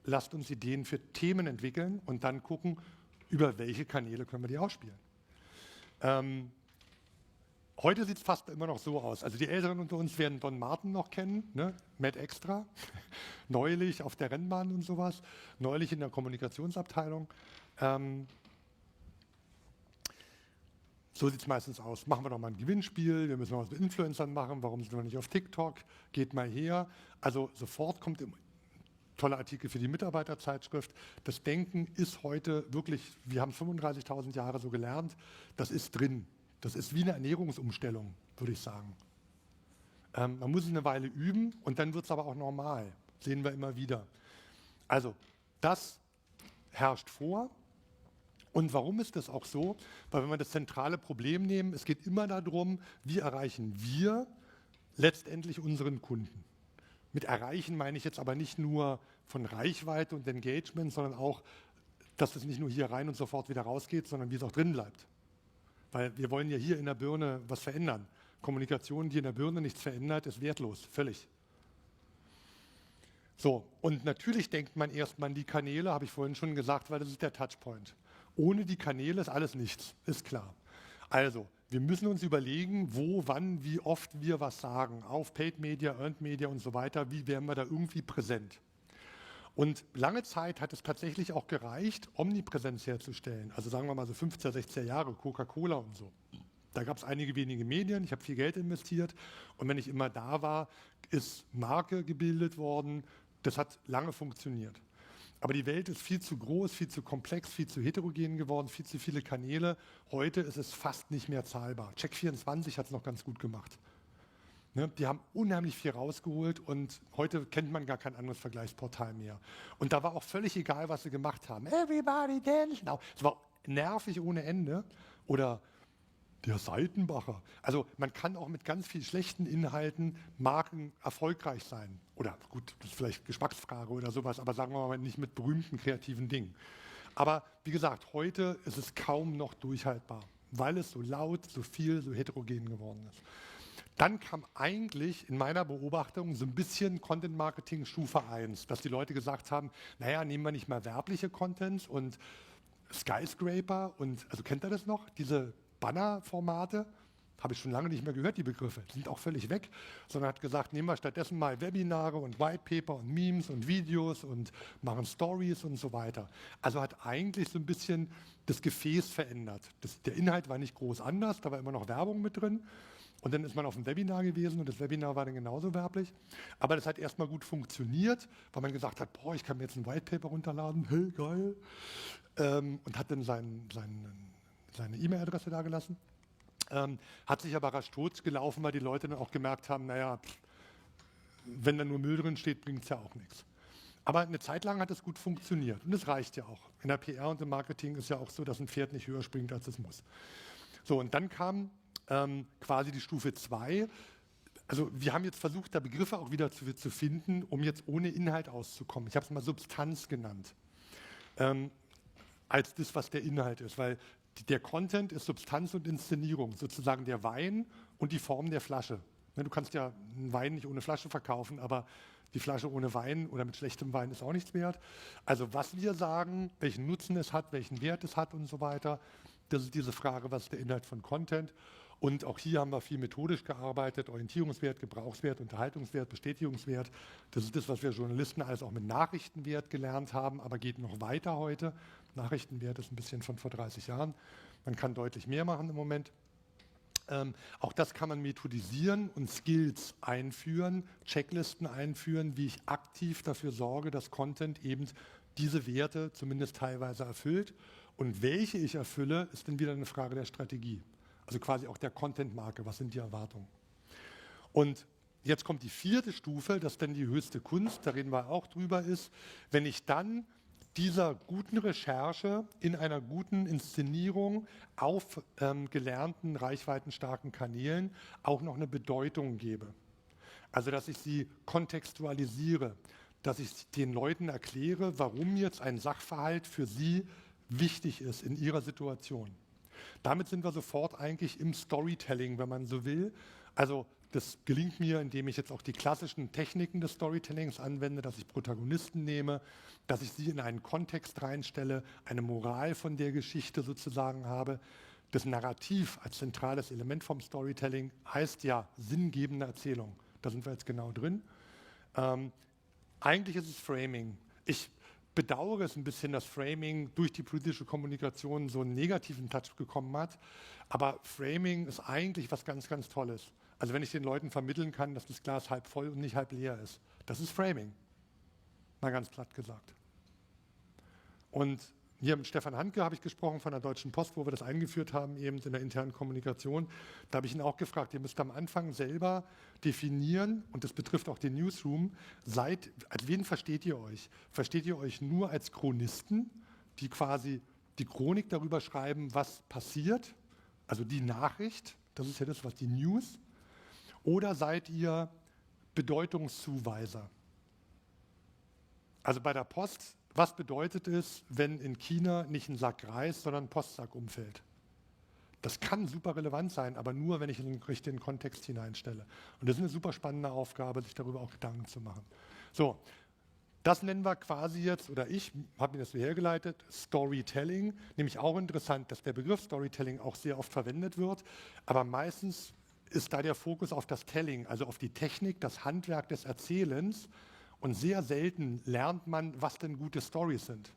lasst uns Ideen für Themen entwickeln und dann gucken, über welche Kanäle können wir die ausspielen. Heute sieht es fast immer noch so aus. Also die Älteren unter uns werden Don Martin noch kennen, ne? Mad Extra, neulich auf der Rennbahn und sowas, neulich in der Kommunikationsabteilung. So sieht es meistens aus. Machen wir doch mal ein Gewinnspiel, wir müssen mal was mit Influencern machen, warum sind wir nicht auf TikTok, geht mal her. Also sofort kommt toller Artikel für die Mitarbeiterzeitschrift. Das Denken ist heute wirklich, wir haben 35.000 Jahre so gelernt, das ist drin. Das ist wie eine Ernährungsumstellung, würde ich sagen. Man muss es eine Weile üben und dann wird es aber auch normal. Sehen wir immer wieder. Also, das herrscht vor. Und warum ist das auch so? Weil wenn wir das zentrale Problem nehmen, es geht immer darum, wie erreichen wir letztendlich unseren Kunden. Mit erreichen meine ich jetzt aber nicht nur von Reichweite und Engagement, sondern auch, dass es nicht nur hier rein und sofort wieder rausgeht, sondern wie es auch drin bleibt. Weil wir wollen ja hier in der Birne was verändern. Kommunikation, die in der Birne nichts verändert, ist wertlos, völlig. So, und natürlich denkt man erstmal an die Kanäle, habe ich vorhin schon gesagt, weil das ist der Touchpoint. Ohne die Kanäle ist alles nichts, ist klar. Also, wir müssen uns überlegen, wo, wann, wie oft wir was sagen. Auf Paid Media, Earned Media und so weiter, wie werden wir da irgendwie präsent. Und lange Zeit hat es tatsächlich auch gereicht, Omnipräsenz herzustellen. Also sagen wir mal so 15, 16 Jahre, Coca-Cola und so. Da gab es einige wenige Medien, ich habe viel Geld investiert und wenn ich immer da war, ist Marke gebildet worden. Das hat lange funktioniert. Aber die Welt ist viel zu groß, viel zu komplex, viel zu heterogen geworden, viel zu viele Kanäle. Heute ist es fast nicht mehr zahlbar. Check24 hat es noch ganz gut gemacht. Ne, die haben unheimlich viel rausgeholt und heute kennt man gar kein anderes Vergleichsportal mehr. Und da war auch völlig egal, was sie gemacht haben. Everybody dance now. Es war nervig ohne Ende. Oder der Seitenbacher. Also man kann auch mit ganz viel schlechten Inhalten Marken erfolgreich sein. Oder gut, das ist vielleicht Geschmacksfrage oder sowas, aber sagen wir mal nicht mit berühmten kreativen Dingen. Aber wie gesagt, heute ist es kaum noch durchhaltbar, weil es so laut, so viel, so heterogen geworden ist. Dann kam eigentlich in meiner Beobachtung so ein bisschen Content Marketing Stufe 1, dass die Leute gesagt haben, naja, nehmen wir nicht mal werbliche Contents und Skyscraper und, also kennt ihr das noch, diese Banner-Formate, habe ich schon lange nicht mehr gehört, die Begriffe, die sind auch völlig weg, sondern hat gesagt, nehmen wir stattdessen mal Webinare und Whitepaper und Memes und Videos und machen Stories und so weiter. Also hat eigentlich so ein bisschen das Gefäß verändert. Der Inhalt war nicht groß anders, da war immer noch Werbung mit drin und dann ist man auf dem Webinar gewesen und das Webinar war dann genauso werblich, aber das hat erstmal gut funktioniert, weil man gesagt hat, boah, ich kann mir jetzt ein Whitepaper runterladen, hey, geil, und hat dann seine E-Mail-Adresse da gelassen. Hat sich aber rasch totgelaufen, weil die Leute dann auch gemerkt haben, naja, wenn da nur Müll drin steht, bringt es ja auch nichts. Aber eine Zeit lang hat es gut funktioniert und es reicht ja auch. In der PR und im Marketing ist ja auch so, dass ein Pferd nicht höher springt, als es muss. So, und dann kam quasi die Stufe 2. Also wir haben jetzt versucht, da Begriffe auch wieder zu finden, um jetzt ohne Inhalt auszukommen. Ich habe es mal Substanz genannt, als das, was der Inhalt ist, weil der Content ist Substanz und Inszenierung, sozusagen der Wein und die Form der Flasche. Du kannst ja einen Wein nicht ohne Flasche verkaufen, aber die Flasche ohne Wein oder mit schlechtem Wein ist auch nichts wert. Also was wir sagen, welchen Nutzen es hat, welchen Wert es hat und so weiter, das ist diese Frage, was ist der Inhalt von Content. Und auch hier haben wir viel methodisch gearbeitet, Orientierungswert, Gebrauchswert, Unterhaltungswert, Bestätigungswert. Das ist das, was wir Journalisten alles auch mit Nachrichtenwert gelernt haben, aber geht noch weiter heute. Nachrichtenwert ist ein bisschen von vor 30 Jahren. Man kann deutlich mehr machen im Moment. Auch das kann man methodisieren und Skills einführen, Checklisten einführen, wie ich aktiv dafür sorge, dass Content eben diese Werte zumindest teilweise erfüllt. Und welche ich erfülle, ist dann wieder eine Frage der Strategie. Also quasi auch der Content-Marke, was sind die Erwartungen. Und jetzt kommt die 4. Stufe, das ist dann die höchste Kunst, da reden wir auch drüber, ist, wenn ich dann dieser guten Recherche in einer guten Inszenierung auf gelernten, reichweitenstarken Kanälen auch noch eine Bedeutung gebe. Also dass ich sie kontextualisiere, dass ich den Leuten erkläre, warum jetzt ein Sachverhalt für sie wichtig ist in ihrer Situation. Damit sind wir sofort eigentlich im Storytelling, wenn man so will. Also das gelingt mir, indem ich jetzt auch die klassischen Techniken des Storytellings anwende, dass ich Protagonisten nehme, dass ich sie in einen Kontext reinstelle, eine Moral von der Geschichte sozusagen habe. Das Narrativ als zentrales Element vom Storytelling heißt ja sinngebende Erzählung. Da sind wir jetzt genau drin. Eigentlich ist es Framing. Ich bedauere es ein bisschen, dass Framing durch die politische Kommunikation so einen negativen Touch bekommen hat. Aber Framing ist eigentlich was ganz, ganz Tolles. Also wenn ich den Leuten vermitteln kann, dass das Glas halb voll und nicht halb leer ist. Das ist Framing. Mal ganz platt gesagt. Und hier mit Stefan Handke habe ich gesprochen von der Deutschen Post, wo wir das eingeführt haben, eben in der internen Kommunikation. Da habe ich ihn auch gefragt, ihr müsst am Anfang selber definieren, und das betrifft auch den Newsroom, als wen versteht ihr euch? Versteht ihr euch nur als Chronisten, die quasi die Chronik darüber schreiben, was passiert, also die Nachricht, das ist ja das, was die News, oder seid ihr Bedeutungszuweiser? Also bei der Post, was bedeutet es, wenn in China nicht ein Sack Reis, sondern ein Postsack umfällt? Das kann super relevant sein, aber nur, wenn ich in den richtigen Kontext hineinstelle. Und das ist eine super spannende Aufgabe, sich darüber auch Gedanken zu machen. So, das nennen wir quasi jetzt, oder ich habe mir das so hergeleitet, Storytelling. Nämlich auch interessant, dass der Begriff Storytelling auch sehr oft verwendet wird, aber meistens ist da der Fokus auf das Telling, also auf die Technik, das Handwerk des Erzählens. Und sehr selten lernt man, was denn gute Storys sind.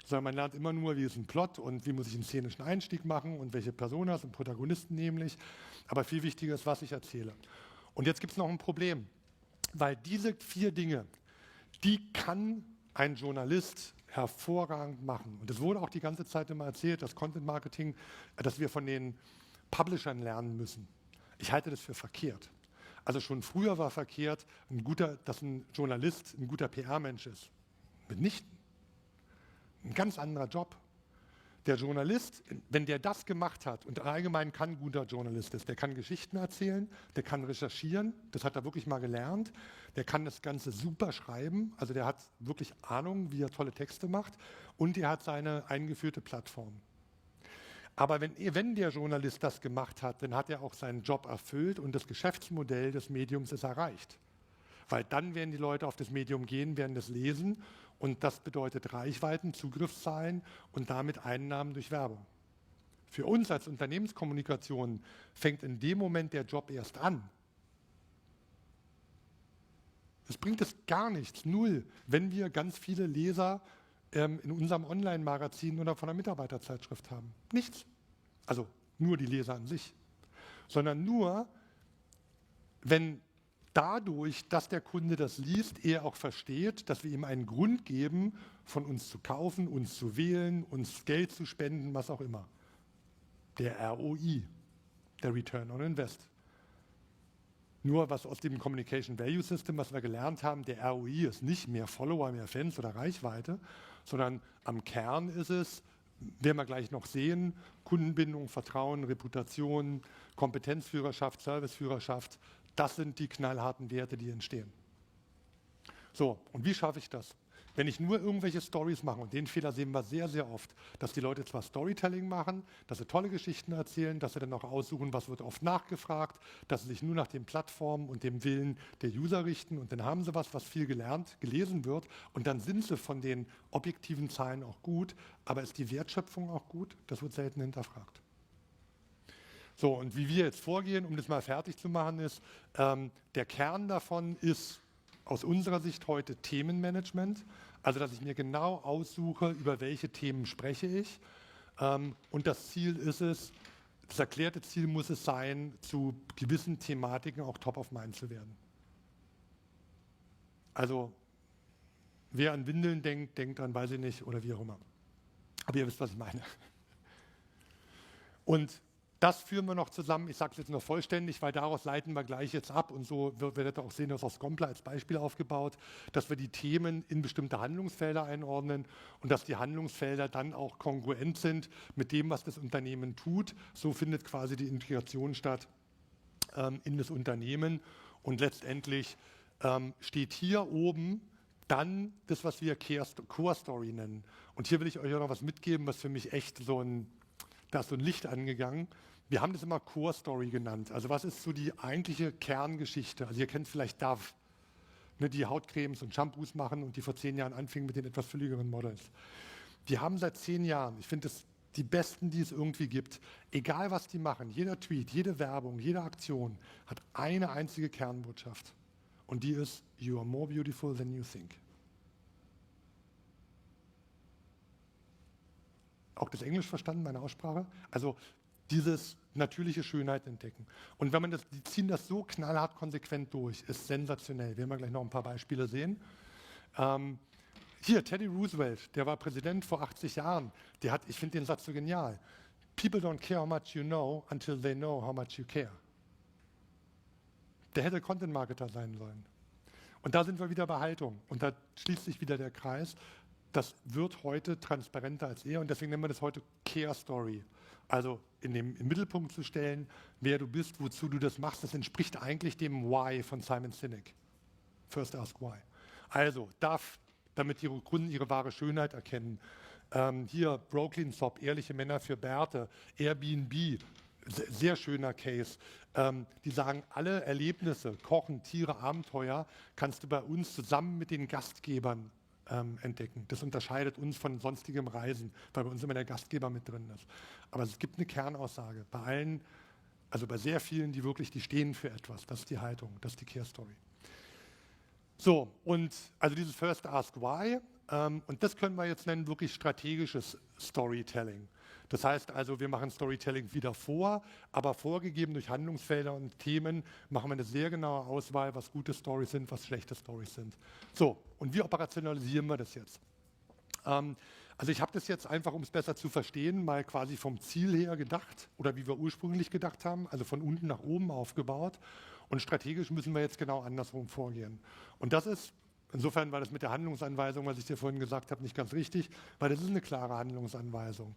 Sondern man lernt immer nur, wie ist ein Plot und wie muss ich einen szenischen Einstieg machen und welche Personas und Protagonisten nämlich. Aber viel wichtiger ist, was ich erzähle. Und jetzt gibt es noch ein Problem, weil diese 4 Dinge, die kann ein Journalist hervorragend machen. Und es wurde auch die ganze Zeit immer erzählt, das Content Marketing, dass wir von den Publishern lernen müssen. Ich halte das für verkehrt. Also schon früher war verkehrt, dass ein Journalist ein guter PR-Mensch ist. Mitnichten. Ein ganz anderer Job. Der Journalist, wenn der das gemacht hat, und allgemein kann ein guter Journalist ist, der kann Geschichten erzählen, der kann recherchieren, das hat er wirklich mal gelernt, der kann das Ganze super schreiben, also der hat wirklich Ahnung, wie er tolle Texte macht, und er hat seine eingeführte Plattform. Aber wenn der Journalist das gemacht hat, dann hat er auch seinen Job erfüllt und das Geschäftsmodell des Mediums ist erreicht. Weil dann werden die Leute auf das Medium gehen, werden das lesen und das bedeutet Reichweiten, Zugriffszahlen und damit Einnahmen durch Werbung. Für uns als Unternehmenskommunikation fängt in dem Moment der Job erst an. Es bringt es gar nichts, null, wenn wir ganz viele Leser in unserem Online-Magazin oder von einer Mitarbeiterzeitschrift haben. Nichts. Also nur die Leser an sich. Sondern nur, wenn dadurch, dass der Kunde das liest, er auch versteht, dass wir ihm einen Grund geben, von uns zu kaufen, uns zu wählen, uns Geld zu spenden, was auch immer. Der ROI, der Return on Invest. Nur was aus dem Communication Value System, was wir gelernt haben, der ROI ist nicht mehr Follower, mehr Fans oder Reichweite, sondern am Kern ist es, werden wir gleich noch sehen, Kundenbindung, Vertrauen, Reputation, Kompetenzführerschaft, Serviceführerschaft, das sind die knallharten Werte, die entstehen. So, und wie schaffe ich das? Wenn ich nur irgendwelche Stories mache, und den Fehler sehen wir sehr, sehr oft, dass die Leute zwar Storytelling machen, dass sie tolle Geschichten erzählen, dass sie dann auch aussuchen, was wird oft nachgefragt, dass sie sich nur nach den Plattformen und dem Willen der User richten und dann haben sie was viel gelernt, gelesen wird und dann sind sie von den objektiven Zahlen auch gut, aber ist die Wertschöpfung auch gut? Das wird selten hinterfragt. So, und wie wir jetzt vorgehen, um das mal fertig zu machen, ist, der Kern davon ist aus unserer Sicht heute Themenmanagement, also dass ich mir genau aussuche, über welche Themen spreche ich. Und das Ziel ist es, das erklärte Ziel muss es sein, zu gewissen Thematiken auch top of mind zu werden. Also wer an Windeln denkt, denkt an, weiß ich nicht, oder wie auch immer. Aber ihr wisst, was ich meine. Und das führen wir noch zusammen, ich sage es jetzt noch vollständig, weil daraus leiten wir gleich jetzt ab und so werdet ihr auch sehen, dass auch Scompler als Beispiel aufgebaut, dass wir die Themen in bestimmte Handlungsfelder einordnen und dass die Handlungsfelder dann auch kongruent sind mit dem, was das Unternehmen tut. So findet quasi die Integration statt in das Unternehmen und letztendlich steht hier oben dann das, was wir Core Story nennen. Und hier will ich euch auch noch was mitgeben, was für mich echt da ist so ein Licht angegangen. Wir haben das immer Core Story genannt. Also was ist so die eigentliche Kerngeschichte? Also ihr kennt vielleicht Dove, ne, die Hautcremes und Shampoos machen und die vor 10 Jahren anfingen mit den etwas fülligeren Models. Die haben seit 10 Jahren, ich finde das die besten, die es irgendwie gibt, egal was die machen, jeder Tweet, jede Werbung, jede Aktion hat eine einzige Kernbotschaft. Und die ist, you are more beautiful than you think. auch das Englisch verstanden, meine Aussprache? Also dieses natürliche Schönheit entdecken. Und wenn man das, die ziehen das so knallhart konsequent durch, ist sensationell. Werden wir gleich noch ein paar Beispiele sehen. Hier, Teddy Roosevelt, der war Präsident vor 80 Jahren. Der hat, ich finde den Satz so genial. People don't care how much you know until they know how much you care. Der hätte Content-Marketer sein sollen. Und da sind wir wieder bei Haltung. Und da schließt sich wieder der Kreis. Das wird heute transparenter als er und deswegen nennen wir das heute Care Story. Also im Mittelpunkt zu stellen, wer du bist, wozu du das machst, das entspricht eigentlich dem Why von Simon Sinek. First Ask Why. Also, damit ihre Kunden ihre wahre Schönheit erkennen. Hier Brooklyn Sop, ehrliche Männer für Bärte, Airbnb, sehr schöner Case. Die sagen, alle Erlebnisse, Kochen, Tiere, Abenteuer, kannst du bei uns zusammen mit den Gastgebern entdecken. Das unterscheidet uns von sonstigem Reisen, weil bei uns immer der Gastgeber mit drin ist. Aber es gibt eine Kernaussage. Bei allen, also bei sehr vielen, die stehen für etwas. Das ist die Haltung, das ist die Care Story. So, und also dieses First Ask Why, und das können wir jetzt nennen, wirklich strategisches Storytelling. Das heißt also, wir machen Storytelling wieder vor, aber vorgegeben durch Handlungsfelder und Themen machen wir eine sehr genaue Auswahl, was gute Storys sind, was schlechte Storys sind. So, und wie operationalisieren wir das jetzt? Also ich habe das jetzt einfach, um es besser zu verstehen, mal quasi vom Ziel her gedacht oder wie wir ursprünglich gedacht haben, also von unten nach oben aufgebaut. Und strategisch müssen wir jetzt genau andersrum vorgehen. Und das ist, insofern war das mit der Handlungsanweisung, was ich dir vorhin gesagt habe, nicht ganz richtig, weil das ist eine klare Handlungsanweisung.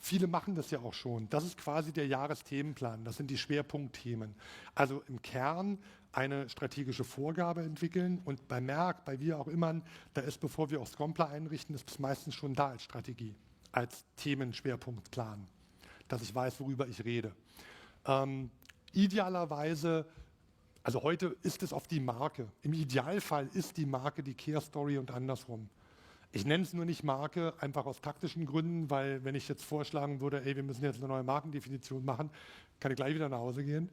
Viele machen das ja auch schon. Das ist quasi der Jahresthemenplan, das sind die Schwerpunktthemen. Also im Kern eine strategische Vorgabe entwickeln und bei Merck, bei wir auch immer, da ist, bevor wir auch Scrumpler einrichten, ist es meistens schon da als Strategie, als Themenschwerpunktplan, dass ich weiß, worüber ich rede. Idealerweise, also heute ist es auf die Marke. Im Idealfall ist die Marke die Care Story und andersrum. Ich nenne es nur nicht Marke, einfach aus taktischen Gründen, weil wenn ich jetzt vorschlagen würde, ey, wir müssen jetzt eine neue Markendefinition machen, kann ich gleich wieder nach Hause gehen.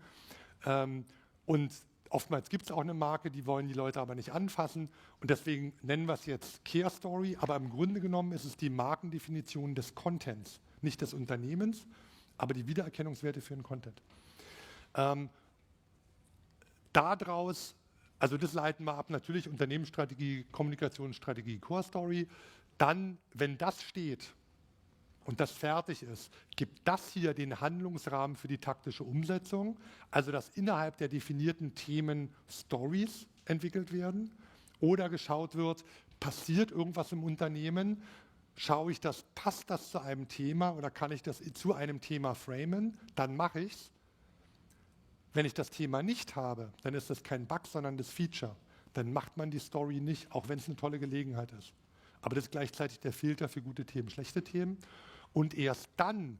Und oftmals gibt es auch eine Marke, die wollen die Leute aber nicht anfassen. Und deswegen nennen wir es jetzt Care Story, aber im Grunde genommen ist es die Markendefinition des Contents, nicht des Unternehmens, aber die Wiedererkennungswerte für den Content. Daraus, also das leiten wir ab, natürlich Unternehmensstrategie, Kommunikationsstrategie, Core Story. Dann, wenn das steht und das fertig ist, gibt das hier den Handlungsrahmen für die taktische Umsetzung, also dass innerhalb der definierten Themen Stories entwickelt werden oder geschaut wird, passiert irgendwas im Unternehmen, schaue ich das, passt das zu einem Thema oder kann ich das zu einem Thema framen, dann mache ich es. Wenn ich das Thema nicht habe, dann ist das kein Bug, sondern das Feature. Dann macht man die Story nicht, auch wenn es eine tolle Gelegenheit ist. Aber das ist gleichzeitig der Filter für gute Themen, schlechte Themen. Und erst dann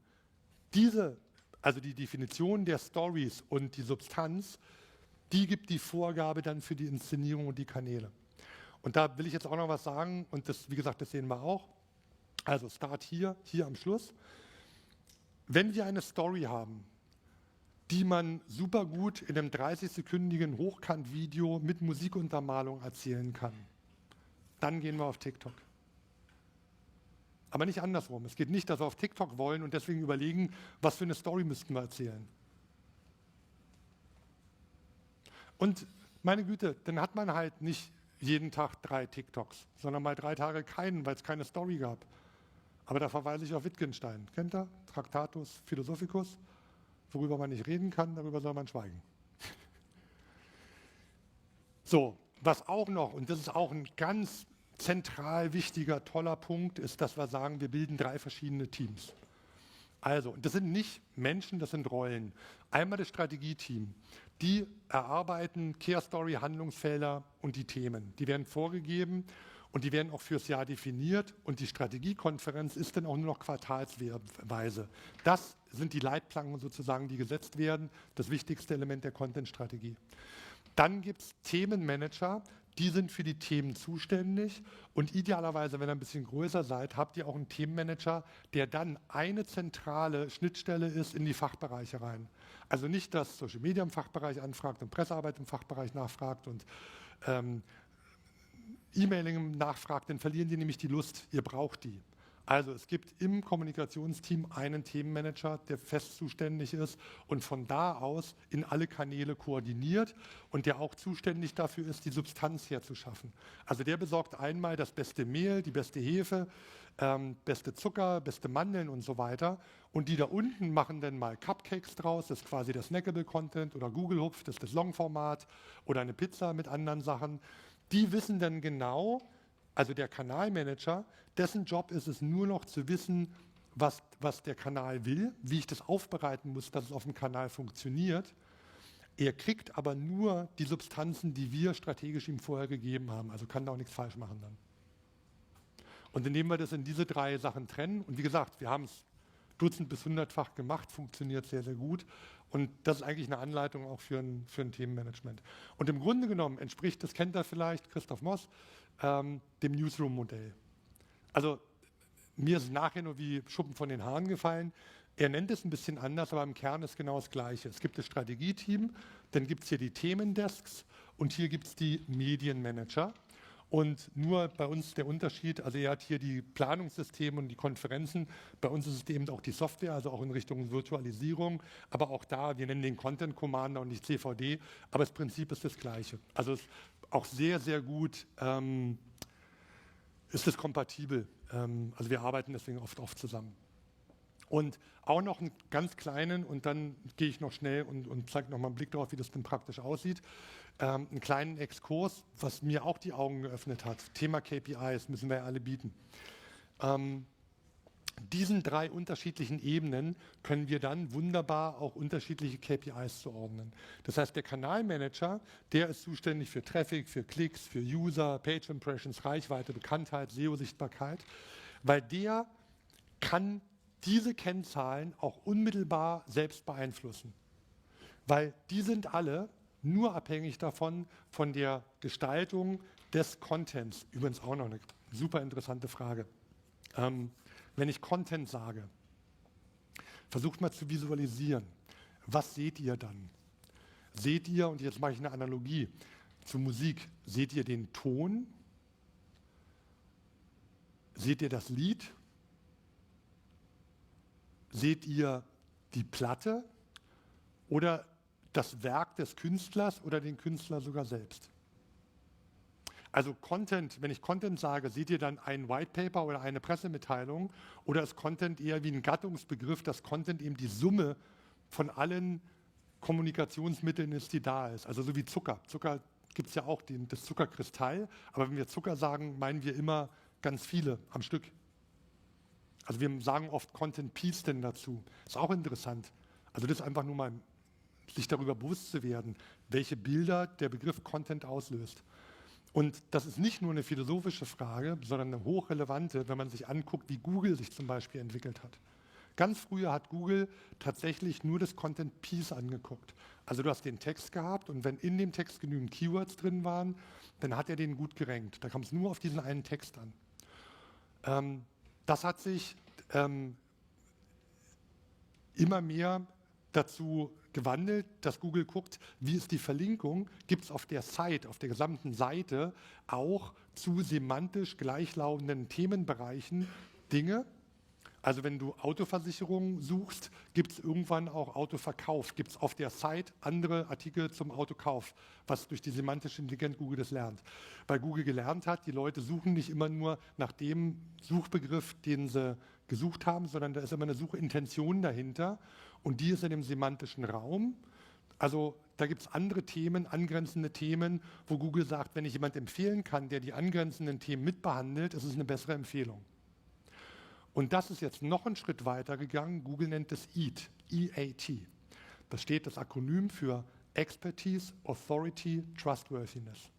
also die Definition der Stories und die Substanz, die gibt die Vorgabe dann für die Inszenierung und die Kanäle. Und da will ich jetzt auch noch was sagen, und das, wie gesagt, das sehen wir auch. Also Start hier am Schluss. Wenn wir eine Story haben, die man super gut in einem 30-sekündigen Hochkant-Video mit Musikuntermalung erzählen kann, dann gehen wir auf TikTok. Aber nicht andersrum. Es geht nicht, dass wir auf TikTok wollen und deswegen überlegen, was für eine Story müssten wir erzählen. Und meine Güte, dann hat man halt nicht jeden Tag 3 TikToks, sondern mal 3 Tage keinen, weil es keine Story gab. Aber da verweise ich auf Wittgenstein. Kennt ihr? Tractatus Philosophicus. Worüber man nicht reden kann, darüber soll man schweigen. So, was auch noch, und das ist auch ein ganz zentral wichtiger, toller Punkt, ist, dass wir sagen, wir bilden 3 verschiedene Teams. Also, und das sind nicht Menschen, das sind Rollen. Einmal das Strategieteam. Die erarbeiten Care Story, Handlungsfelder und die Themen. Die werden vorgegeben und die werden auch fürs Jahr definiert und die Strategiekonferenz ist dann auch nur noch quartalsweise. Das sind die Leitplanken sozusagen, die gesetzt werden, das wichtigste Element der Content-Strategie. Dann gibt es Themenmanager, die sind für die Themen zuständig und idealerweise, wenn ihr ein bisschen größer seid, habt ihr auch einen Themenmanager, der dann eine zentrale Schnittstelle ist in die Fachbereiche rein. Also nicht, dass Social Media im Fachbereich anfragt und Pressearbeit im Fachbereich nachfragt und E-Mailing nachfragt, dann verlieren die nämlich die Lust, ihr braucht die. Also es gibt im Kommunikationsteam einen Themenmanager, der fest zuständig ist und von da aus in alle Kanäle koordiniert und der auch zuständig dafür ist, die Substanz herzuschaffen. Also der besorgt einmal das beste Mehl, die beste Hefe, beste Zucker, beste Mandeln und so weiter. Und die da unten machen dann mal Cupcakes draus, das ist quasi das Snackable Content, oder Google Hupf, das ist das Longformat, oder eine Pizza mit anderen Sachen. Die wissen dann genau, also der Kanalmanager, dessen Job ist es nur noch zu wissen, was der Kanal will, wie ich das aufbereiten muss, dass es auf dem Kanal funktioniert. Er kriegt aber nur die Substanzen, die wir strategisch ihm vorher gegeben haben, also kann da auch nichts falsch machen dann. Und indem wir das in diese 3 Sachen trennen, und wie gesagt, wir haben es Dutzend- bis 100-fach gemacht, funktioniert sehr, sehr gut. Und das ist eigentlich eine Anleitung auch für ein Themenmanagement. Und im Grunde genommen entspricht, das kennt ihr vielleicht, Christoph Moss, dem Newsroom-Modell. Also mir ist es nachher nur wie Schuppen von den Haaren gefallen. Er nennt es ein bisschen anders, aber im Kern ist genau das Gleiche. Es gibt das Strategieteam, dann gibt es hier die Themendesks und hier gibt es die Medienmanager. Und nur bei uns der Unterschied, also er hat hier die Planungssysteme und die Konferenzen, bei uns ist es eben auch die Software, also auch in Richtung Virtualisierung, aber auch da, wir nennen den Content Commander und nicht CVD, aber das Prinzip ist das Gleiche. Also es ist auch sehr, sehr gut, ist es kompatibel, also wir arbeiten deswegen oft zusammen. Und auch noch einen ganz kleinen, und dann gehe ich noch schnell und zeige noch mal einen Blick darauf, wie das denn praktisch aussieht. Einen kleinen Exkurs, was mir auch die Augen geöffnet hat. Thema KPIs müssen wir ja alle bieten. Diesen 3 unterschiedlichen Ebenen können wir dann wunderbar auch unterschiedliche KPIs zuordnen. Das heißt, der Kanalmanager, der ist zuständig für Traffic, für Klicks, für User, Page Impressions, Reichweite, Bekanntheit, SEO-Sichtbarkeit, weil der kann diese Kennzahlen auch unmittelbar selbst beeinflussen. Weil die sind alle nur abhängig davon, von der Gestaltung des Contents. Übrigens auch noch eine super interessante Frage. Wenn ich Content sage, versucht mal zu visualisieren. Was seht ihr dann? Seht ihr, und jetzt mache ich eine Analogie zu Musik, seht ihr den Ton? Seht ihr das Lied? Seht ihr die Platte oder das Werk des Künstlers oder den Künstler sogar selbst? Also Content, wenn ich Content sage, seht ihr dann ein White Paper oder eine Pressemitteilung oder ist Content eher wie ein Gattungsbegriff, dass Content eben die Summe von allen Kommunikationsmitteln ist, die da ist. Also so wie Zucker. Zucker gibt es ja auch, das Zuckerkristall, aber wenn wir Zucker sagen, meinen wir immer ganz viele am Stück. Also wir sagen oft Content Piece denn dazu. Ist auch interessant. Also das ist einfach nur mal sich darüber bewusst zu werden, welche Bilder der Begriff Content auslöst. Und das ist nicht nur eine philosophische Frage, sondern eine hochrelevante, wenn man sich anguckt, wie Google sich zum Beispiel entwickelt hat. Ganz früher hat Google tatsächlich nur das Content Piece angeguckt. Also du hast den Text gehabt und wenn in dem Text genügend Keywords drin waren, dann hat er den gut gerankt. Da kam es nur auf diesen einen Text an. Das hat sich immer mehr dazu gewandelt, dass Google guckt, wie ist die Verlinkung, gibt es auf der Site, auf der gesamten Seite auch zu semantisch gleichlautenden Themenbereichen Dinge. Also wenn du Autoversicherung suchst, gibt es irgendwann auch Autoverkauf, gibt es auf der Site andere Artikel zum Autokauf, was durch die semantische Intelligenz Google das lernt. Weil Google gelernt hat, die Leute suchen nicht immer nur nach dem Suchbegriff, den sie gesucht haben, sondern da ist immer eine Suchintention dahinter und die ist in dem semantischen Raum. Also da gibt es andere Themen, angrenzende Themen, wo Google sagt, wenn ich jemand empfehlen kann, der die angrenzenden Themen mitbehandelt, ist es eine bessere Empfehlung. Und das ist jetzt noch einen Schritt weiter gegangen. Google nennt es EAT, E-A-T. Das steht das Akronym für Expertise, Authority, Trustworthiness.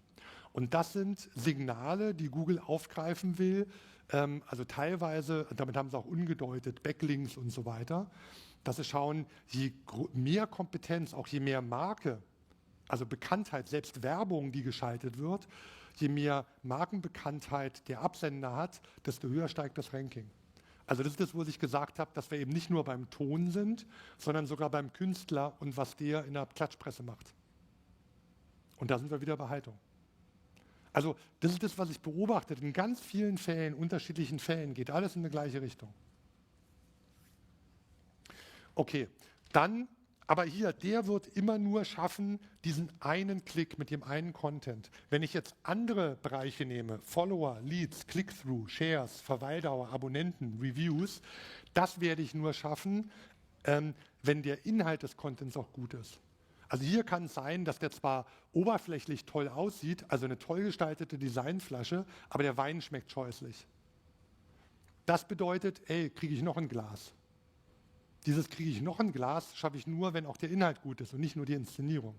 Und das sind Signale, die Google aufgreifen will, also teilweise, damit haben sie auch ungedeutet, Backlinks und so weiter, dass sie schauen, je mehr Kompetenz, auch je mehr Marke, also Bekanntheit, selbst Werbung, die geschaltet wird, je mehr Markenbekanntheit der Absender hat, desto höher steigt das Ranking. Also das ist das, wo ich gesagt habe, dass wir eben nicht nur beim Ton sind, sondern sogar beim Künstler und was der in der Klatschpresse macht. Und da sind wir wieder bei Haltung. Also das ist das, was ich beobachte. In ganz vielen Fällen, unterschiedlichen Fällen, geht alles in die gleiche Richtung. Okay, dann, aber hier, der wird immer nur schaffen, diesen einen Klick mit dem einen Content. Wenn ich jetzt andere Bereiche nehme, Follower, Leads, Click-Through, Shares, Verweildauer, Abonnenten, Reviews, das werde ich nur schaffen, wenn der Inhalt des Contents auch gut ist. Also hier kann es sein, dass der zwar oberflächlich toll aussieht, also eine toll gestaltete Designflasche, aber der Wein schmeckt scheußlich. Das bedeutet, ey, kriege ich noch ein Glas. Dieses kriege ich noch ein Glas, schaffe ich nur, wenn auch der Inhalt gut ist und nicht nur die Inszenierung.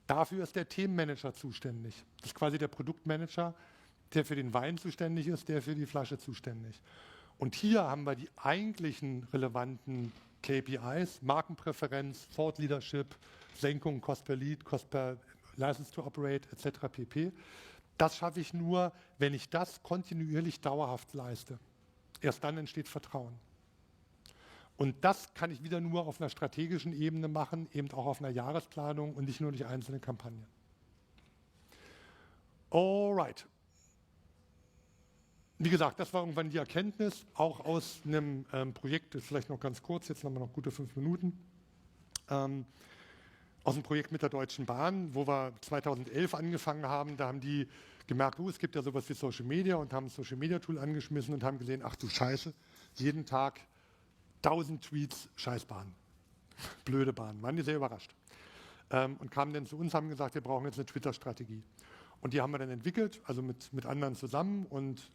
Dafür ist der Themenmanager zuständig. Das ist quasi der Produktmanager, der für den Wein zuständig ist, der für die Flasche zuständig. Und hier haben wir die eigentlichen relevanten KPIs, Markenpräferenz, Thought Leadership, Senkung, Cost per Lead, Cost per License to Operate etc. pp. Das schaffe ich nur, wenn ich das kontinuierlich dauerhaft leiste. Erst dann entsteht Vertrauen. Und das kann ich wieder nur auf einer strategischen Ebene machen, eben auch auf einer Jahresplanung und nicht nur durch einzelne Kampagnen. Alright. Wie gesagt, das war irgendwann die Erkenntnis, auch aus einem Projekt, das ist vielleicht noch ganz kurz, jetzt haben wir noch gute 5 Minuten, aus einem Projekt mit der Deutschen Bahn, wo wir 2011 angefangen haben. Da haben die gemerkt, es gibt ja sowas wie Social Media und haben ein Social Media Tool angeschmissen und haben gesehen, ach du Scheiße, jeden Tag 1000 Tweets, Scheißbahn, blöde Bahn. Waren die sehr überrascht. Und kamen dann zu uns, haben gesagt, wir brauchen jetzt eine Twitter-Strategie. Und die haben wir dann entwickelt, also mit anderen zusammen. Und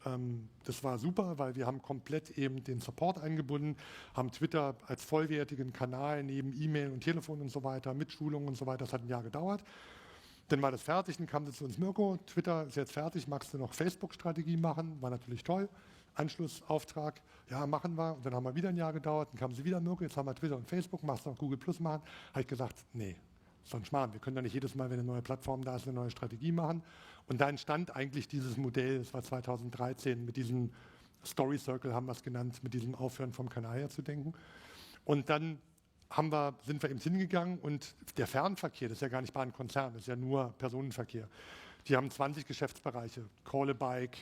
das war super, weil wir haben komplett eben den Support eingebunden, haben Twitter als vollwertigen Kanal neben E-Mail und Telefon und so weiter, mit Schulungen und so weiter. Das hat ein Jahr gedauert. Dann war das fertig, dann kam sie zu uns, Mirko, Twitter ist jetzt fertig, magst du noch Facebook-Strategie machen? War natürlich toll. Anschlussauftrag, ja, machen wir. Und dann haben wir wieder ein Jahr gedauert, dann kamen sie wieder, Mirko, jetzt haben wir Twitter und Facebook, machst du noch Google Plus machen? Habe ich gesagt, nee, das ist doch ein Schmarrn. Wir können doch nicht jedes Mal, wenn eine neue Plattform da ist, eine neue Strategie machen. Und da entstand eigentlich dieses Modell, das war 2013, mit diesem Story Circle haben wir es genannt, mit diesem Aufhören vom Kanal her zu denken. Und dann sind wir eben hingegangen und der Fernverkehr, das ist ja gar nicht Bahnkonzern, das ist ja nur Personenverkehr. Die haben 20 Geschäftsbereiche, Call a Bike,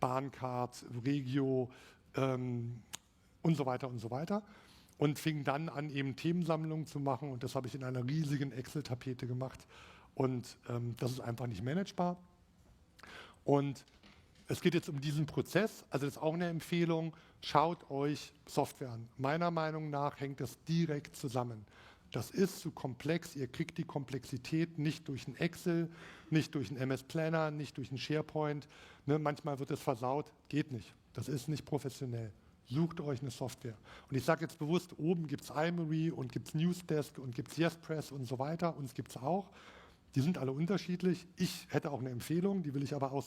Bahncard, Regio und so weiter und so weiter. Und fing dann an, eben Themensammlungen zu machen. Und das habe ich in einer riesigen Excel-Tapete gemacht. Und das ist einfach nicht managebar. Und es geht jetzt um diesen Prozess. Also das ist auch eine Empfehlung. Schaut euch Software an. Meiner Meinung nach hängt das direkt zusammen. Das ist zu komplex. Ihr kriegt die Komplexität nicht durch ein Excel, nicht durch einen MS Planner, nicht durch einen SharePoint. Ne, manchmal wird es versaut. Geht nicht. Das ist nicht professionell. Sucht euch eine Software. Und ich sage jetzt bewusst, oben gibt es iMarie und gibt es Newsdesk und gibt es YesPress und so weiter. Uns gibt es auch. Die sind alle unterschiedlich. Ich hätte auch eine Empfehlung, die will ich aber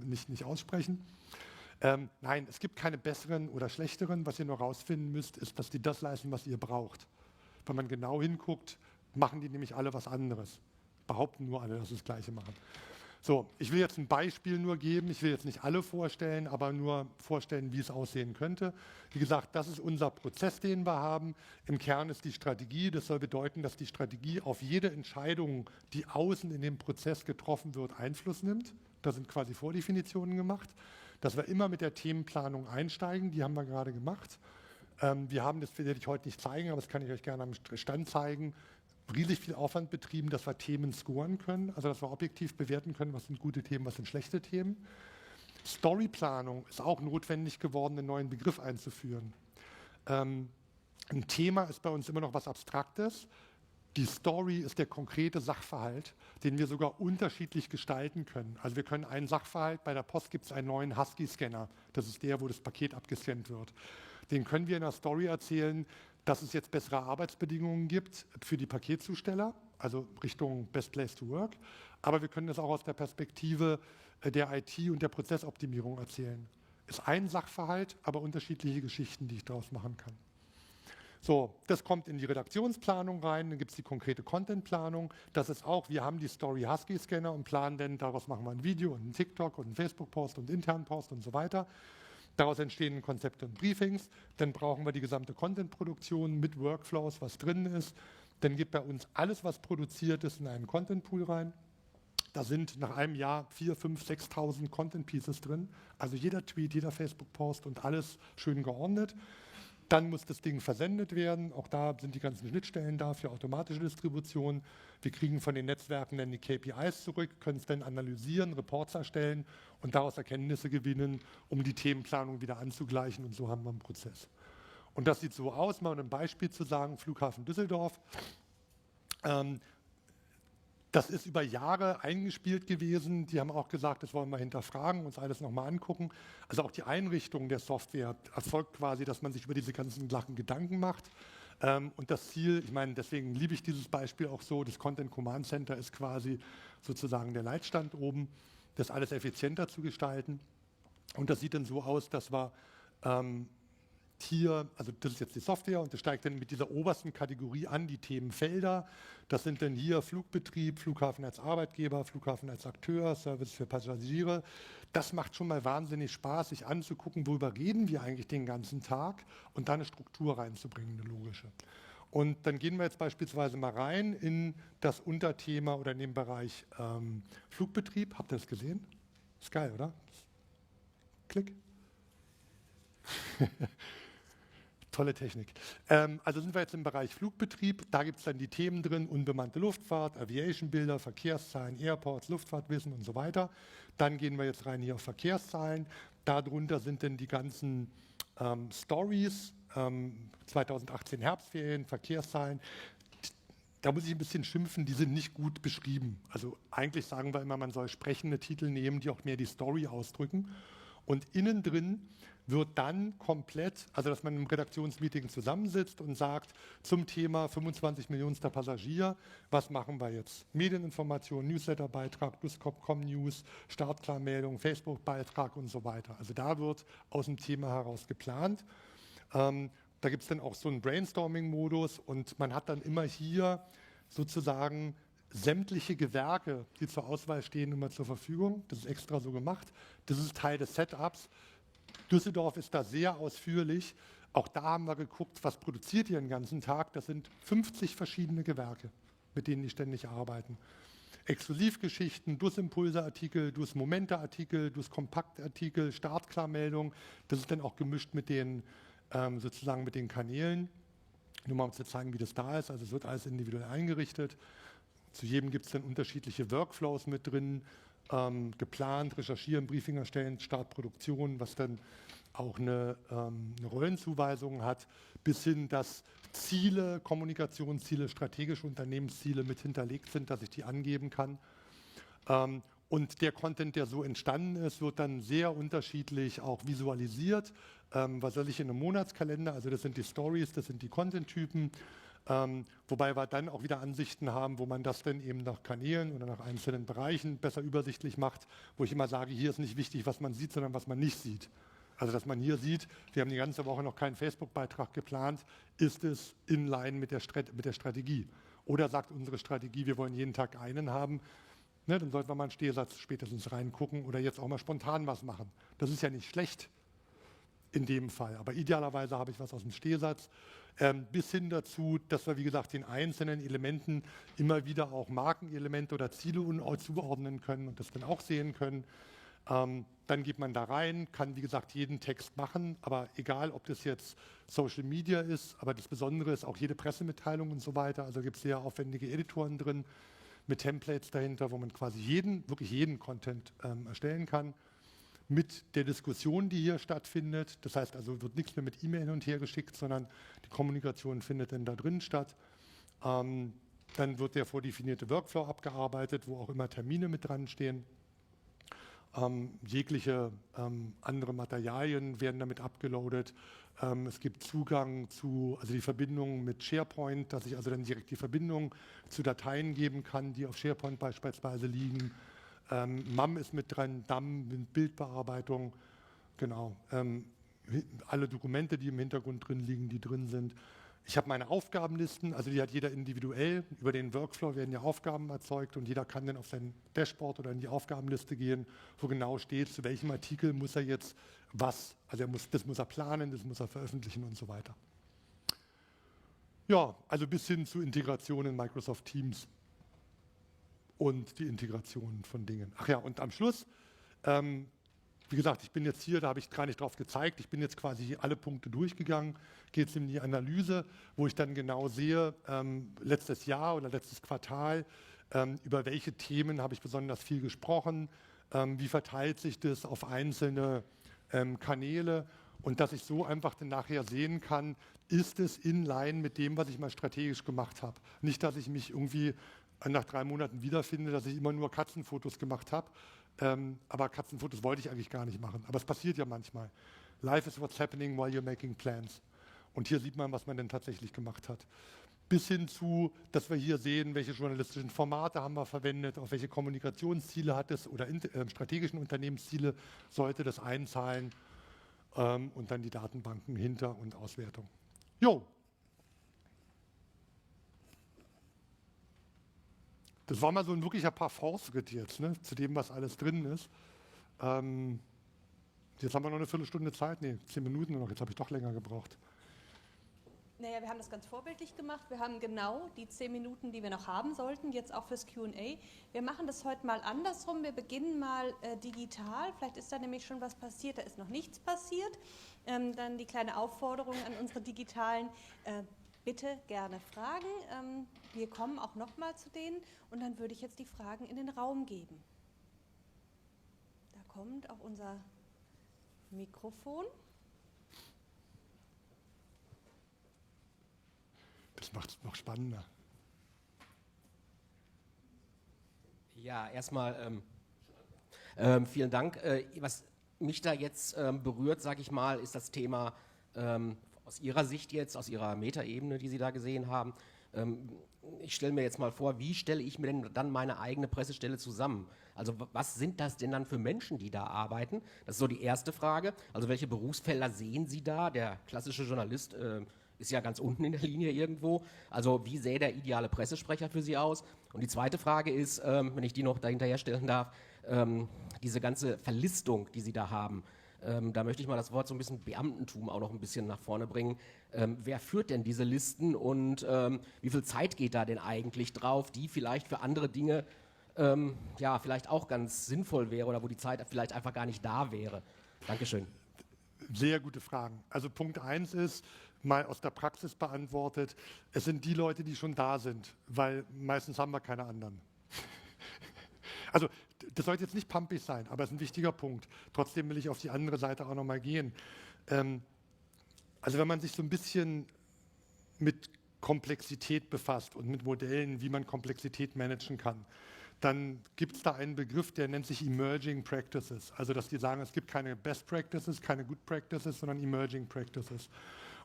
nicht aussprechen. Nein, es gibt keine besseren oder schlechteren. Was ihr nur rausfinden müsst, ist, dass die das leisten, was ihr braucht. Wenn man genau hinguckt, machen die nämlich alle was anderes. Behaupten nur alle, dass sie das Gleiche machen. So, ich will jetzt ein Beispiel nur geben. Ich will jetzt nicht alle vorstellen, aber nur vorstellen, wie es aussehen könnte. Wie gesagt, das ist unser Prozess, den wir haben. Im Kern ist die Strategie. Das soll bedeuten, dass die Strategie auf jede Entscheidung, die außen in dem Prozess getroffen wird, Einfluss nimmt. Da sind quasi Vordefinitionen gemacht. Dass wir immer mit der Themenplanung einsteigen. Die haben wir gerade gemacht. Wir haben, das werde ich heute nicht zeigen, aber das kann ich euch gerne am Stand zeigen, riesig viel Aufwand betrieben, dass wir Themen scoren können, also dass wir objektiv bewerten können, was sind gute Themen, was sind schlechte Themen. Storyplanung ist auch notwendig geworden, einen neuen Begriff einzuführen. Ein Thema ist bei uns immer noch was Abstraktes. Die Story ist der konkrete Sachverhalt, den wir sogar unterschiedlich gestalten können. Also wir können einen Sachverhalt, bei der Post gibt es einen neuen Husky-Scanner, das ist der, wo das Paket abgescannt wird. Den können wir in der Story erzählen, dass es jetzt bessere Arbeitsbedingungen gibt für die Paketzusteller, also Richtung Best Place to Work. Aber wir können das auch aus der Perspektive der IT und der Prozessoptimierung erzählen. Ist ein Sachverhalt, aber unterschiedliche Geschichten, die ich daraus machen kann. So, das kommt in die Redaktionsplanung rein, dann gibt es die konkrete Contentplanung. Das ist auch, wir haben die Story Husky Scanner und planen dann, daraus machen wir ein Video und einen TikTok und einen Facebook-Post und einen internen Post und so weiter. Daraus entstehen Konzepte und Briefings. Dann brauchen wir die gesamte Content-Produktion mit Workflows, was drin ist. Dann geht bei uns alles, was produziert ist, in einen Content-Pool rein. Da sind nach einem Jahr 4.000, 5.000, 6.000 Content Pieces drin. Also jeder Tweet, jeder Facebook-Post und alles schön geordnet. Dann muss das Ding versendet werden. Auch da sind die ganzen Schnittstellen da für automatische Distribution. Wir kriegen von den Netzwerken dann die KPIs zurück, können es dann analysieren, Reports erstellen und daraus Erkenntnisse gewinnen, um die Themenplanung wieder anzugleichen. Und so haben wir einen Prozess. Und das sieht so aus, mal ein Beispiel zu sagen, Flughafen Düsseldorf. Das ist über Jahre eingespielt gewesen. Die haben auch gesagt, das wollen wir hinterfragen, uns alles nochmal angucken. Also auch die Einrichtung der Software erfolgt quasi, dass man sich über diese ganzen Sachen Gedanken macht. Und das Ziel, ich meine, deswegen liebe ich dieses Beispiel auch so, das Content Command Center ist quasi sozusagen der Leitstand oben, das alles effizienter zu gestalten. Und das sieht dann so aus, dass wir hier, also das ist jetzt die Software und das steigt dann mit dieser obersten Kategorie an, die Themenfelder. Das sind dann hier Flugbetrieb, Flughafen als Arbeitgeber, Flughafen als Akteur, Service für Passagiere. Das macht schon mal wahnsinnig Spaß, sich anzugucken, worüber reden wir eigentlich den ganzen Tag und da eine Struktur reinzubringen, eine logische. Und dann gehen wir jetzt beispielsweise mal rein in das Unterthema oder in den Bereich Flugbetrieb. Habt ihr das gesehen? Ist geil, oder? Klick. Tolle Technik. Also sind wir jetzt im Bereich Flugbetrieb. Da gibt es dann die Themen drin, unbemannte Luftfahrt, Aviation-Bilder, Verkehrszahlen, Airports, Luftfahrtwissen und so weiter. Dann gehen wir jetzt rein hier auf Verkehrszahlen. Darunter sind dann die ganzen Stories, 2018 Herbstferien, Verkehrszahlen. Da muss ich ein bisschen schimpfen, die sind nicht gut beschrieben. Also eigentlich sagen wir immer, man soll sprechende Titel nehmen, die auch mehr die Story ausdrücken. Und innen drin wird dann komplett, also dass man im Redaktionsmeeting zusammensitzt und sagt, zum Thema 25 Millionster Passagier, was machen wir jetzt? Medieninformation, Newsletterbeitrag, Plus.com-News, Startklarmeldung, Facebook-Beitrag und so weiter. Also da wird aus dem Thema heraus geplant. Da gibt es dann auch so einen Brainstorming-Modus und man hat dann immer hier sozusagen sämtliche Gewerke, die zur Auswahl stehen, immer zur Verfügung. Das ist extra so gemacht. Das ist Teil des Setups. Düsseldorf ist da sehr ausführlich. Auch da haben wir geguckt, was produziert ihr den ganzen Tag. Das sind 50 verschiedene Gewerke, mit denen die ständig arbeiten. Exklusivgeschichten, Dus-Impulse-Artikel, Dus-Momente-Artikel, Dus-Kompakt-Artikel, Startklarmeldung. Das ist dann auch gemischt mit den, sozusagen mit den Kanälen. Nur mal um zu zeigen, wie das da ist. Also es wird alles individuell eingerichtet. Zu jedem gibt es dann unterschiedliche Workflows mit drin, geplant, recherchieren, Briefing erstellen, Startproduktion, was dann auch eine Rollenzuweisung hat, bis hin, dass Ziele, Kommunikationsziele, strategische Unternehmensziele mit hinterlegt sind, dass ich die angeben kann. Und der Content, der so entstanden ist, wird dann sehr unterschiedlich auch visualisiert. Was soll ich in einem Monatskalender? Also das sind die Stories, das sind die Content-Typen. Wobei wir dann auch wieder Ansichten haben, wo man das dann eben nach Kanälen oder nach einzelnen Bereichen besser übersichtlich macht, wo ich immer sage, hier ist nicht wichtig, was man sieht, sondern was man nicht sieht. Also dass man hier sieht, wir haben die ganze Woche noch keinen Facebook-Beitrag geplant, ist es in line mit der Strategie. Oder sagt unsere Strategie, wir wollen jeden Tag einen haben, ne, dann sollten wir mal einen Stehsatz spätestens reingucken oder jetzt auch mal spontan was machen. Das ist ja nicht schlecht in dem Fall, aber idealerweise habe ich was aus dem Stehsatz. Bis hin dazu, dass wir, wie gesagt, den einzelnen Elementen immer wieder auch Markenelemente oder Ziele zuordnen können und das dann auch sehen können. Dann geht man da rein, kann, wie gesagt, jeden Text machen, aber egal, ob das jetzt Social Media ist, aber das Besondere ist auch jede Pressemitteilung und so weiter. Also gibt es sehr aufwendige Editoren drin mit Templates dahinter, wo man quasi wirklich jeden Content erstellen kann. Mit der Diskussion, die hier stattfindet. Das heißt also, wird nichts mehr mit E-Mail hin und her geschickt, sondern die Kommunikation findet dann da drin statt. Dann wird der vordefinierte Workflow abgearbeitet, wo auch immer Termine mit dran stehen. Jegliche andere Materialien werden damit abgeloadet. Es gibt Zugang zu, also die Verbindung mit SharePoint, dass ich also dann direkt die Verbindung zu Dateien geben kann, die auf SharePoint beispielsweise liegen. MAM ist mit dran, DAM mit Bildbearbeitung, genau. Alle Dokumente, die im Hintergrund drin liegen, die drin sind. Ich habe meine Aufgabenlisten, also die hat jeder individuell. Über den Workflow werden ja Aufgaben erzeugt und jeder kann dann auf sein Dashboard oder in die Aufgabenliste gehen, wo genau steht, zu welchem Artikel muss er jetzt was, also das muss er planen, das muss er veröffentlichen und so weiter. Ja, also bis hin zu Integration in Microsoft Teams. und die Integration von Dingen. Ach ja, und am Schluss, wie gesagt, ich bin jetzt hier, da habe ich gar nicht drauf gezeigt, ich bin jetzt quasi alle Punkte durchgegangen, geht es in die Analyse, wo ich dann genau sehe, letztes Jahr oder letztes Quartal, über welche Themen habe ich besonders viel gesprochen, wie verteilt sich das auf einzelne Kanäle und dass ich so einfach dann nachher sehen kann, ist es in line mit dem, was ich mal strategisch gemacht habe. Nicht, dass ich mich irgendwie nach 3 Monaten wiederfinde, dass ich immer nur Katzenfotos gemacht habe, aber Katzenfotos wollte ich eigentlich gar nicht machen. Aber es passiert ja manchmal. Life is what's happening while you're making plans. Und hier sieht man, was man denn tatsächlich gemacht hat. Bis hin zu, dass wir hier sehen, welche journalistischen Formate haben wir verwendet, auf welche Kommunikationsziele hat es oder strategischen Unternehmensziele sollte das einzahlen und dann die Datenbanken hinter und Auswertung. Jo. Das war mal so ein wirklicher Parforce-Ritt jetzt, ne, zu dem, was alles drin ist. Jetzt haben wir noch eine Viertelstunde Zeit, nee, 10 Minuten noch, jetzt habe ich doch länger gebraucht. Naja, wir haben das ganz vorbildlich gemacht. Wir haben genau die 10 Minuten, die wir noch haben sollten, jetzt auch fürs Q&A. Wir machen das heute mal andersrum. Wir beginnen mal digital. Vielleicht ist da nämlich schon was passiert, da ist noch nichts passiert. Dann die kleine Aufforderung an unsere Digitalen. Bitte gerne Fragen. Wir kommen auch nochmal zu denen und dann würde ich jetzt die Fragen in den Raum geben. Da kommt auch unser Mikrofon. Das macht es noch spannender. Ja, erstmal vielen Dank. Was mich da jetzt berührt, sage ich mal, ist das Thema aus Ihrer Sicht jetzt, aus Ihrer Metaebene, die Sie da gesehen haben. Ich stelle mir jetzt mal vor, wie stelle ich mir denn dann meine eigene Pressestelle zusammen? Also was sind das denn dann für Menschen, die da arbeiten? Das ist so die erste Frage. Also welche Berufsfelder sehen Sie da? Der klassische Journalist ist ja ganz unten in der Linie irgendwo. Also wie sähe der ideale Pressesprecher für Sie aus? Und die zweite Frage ist, wenn ich die noch dahinterher stellen darf, diese ganze Verlistung, die Sie da haben. Da möchte ich mal das Wort so ein bisschen Beamtentum auch noch ein bisschen nach vorne bringen. Wer führt denn diese Listen und wie viel Zeit geht da denn eigentlich drauf, die vielleicht für andere Dinge ja, vielleicht auch ganz sinnvoll wäre oder wo die Zeit vielleicht einfach gar nicht da wäre? Dankeschön. Sehr gute Fragen. Also Punkt 1 ist, mal aus der Praxis beantwortet, es sind die Leute, die schon da sind, weil meistens haben wir keine anderen. Also das sollte jetzt nicht pumpig sein, aber es ist ein wichtiger Punkt. Trotzdem will ich auf die andere Seite auch nochmal gehen. Also wenn man sich so ein bisschen mit Komplexität befasst und mit Modellen, wie man Komplexität managen kann, dann gibt es da einen Begriff, der nennt sich Emerging Practices. Also dass die sagen, es gibt keine Best Practices, keine Good Practices, sondern Emerging Practices.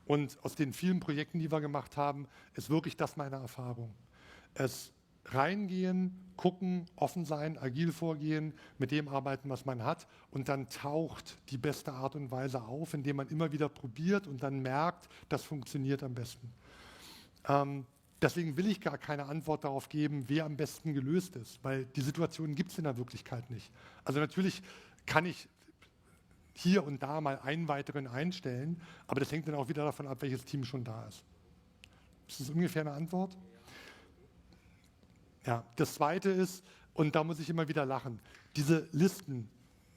Und aus den vielen Projekten, die wir gemacht haben, ist wirklich das meine Erfahrung. Es reingehen, gucken, offen sein, agil vorgehen, mit dem arbeiten, was man hat und dann taucht die beste Art und Weise auf, indem man immer wieder probiert und dann merkt, das funktioniert am besten. Deswegen will ich gar keine Antwort darauf geben, wer am besten gelöst ist, weil die Situation gibt es in der Wirklichkeit nicht. Also natürlich kann ich hier und da mal einen weiteren einstellen, aber das hängt dann auch wieder davon ab, welches Team schon da ist. Ist das ungefähr eine Antwort? Ja, das Zweite ist, und da muss ich immer wieder lachen, diese Listen,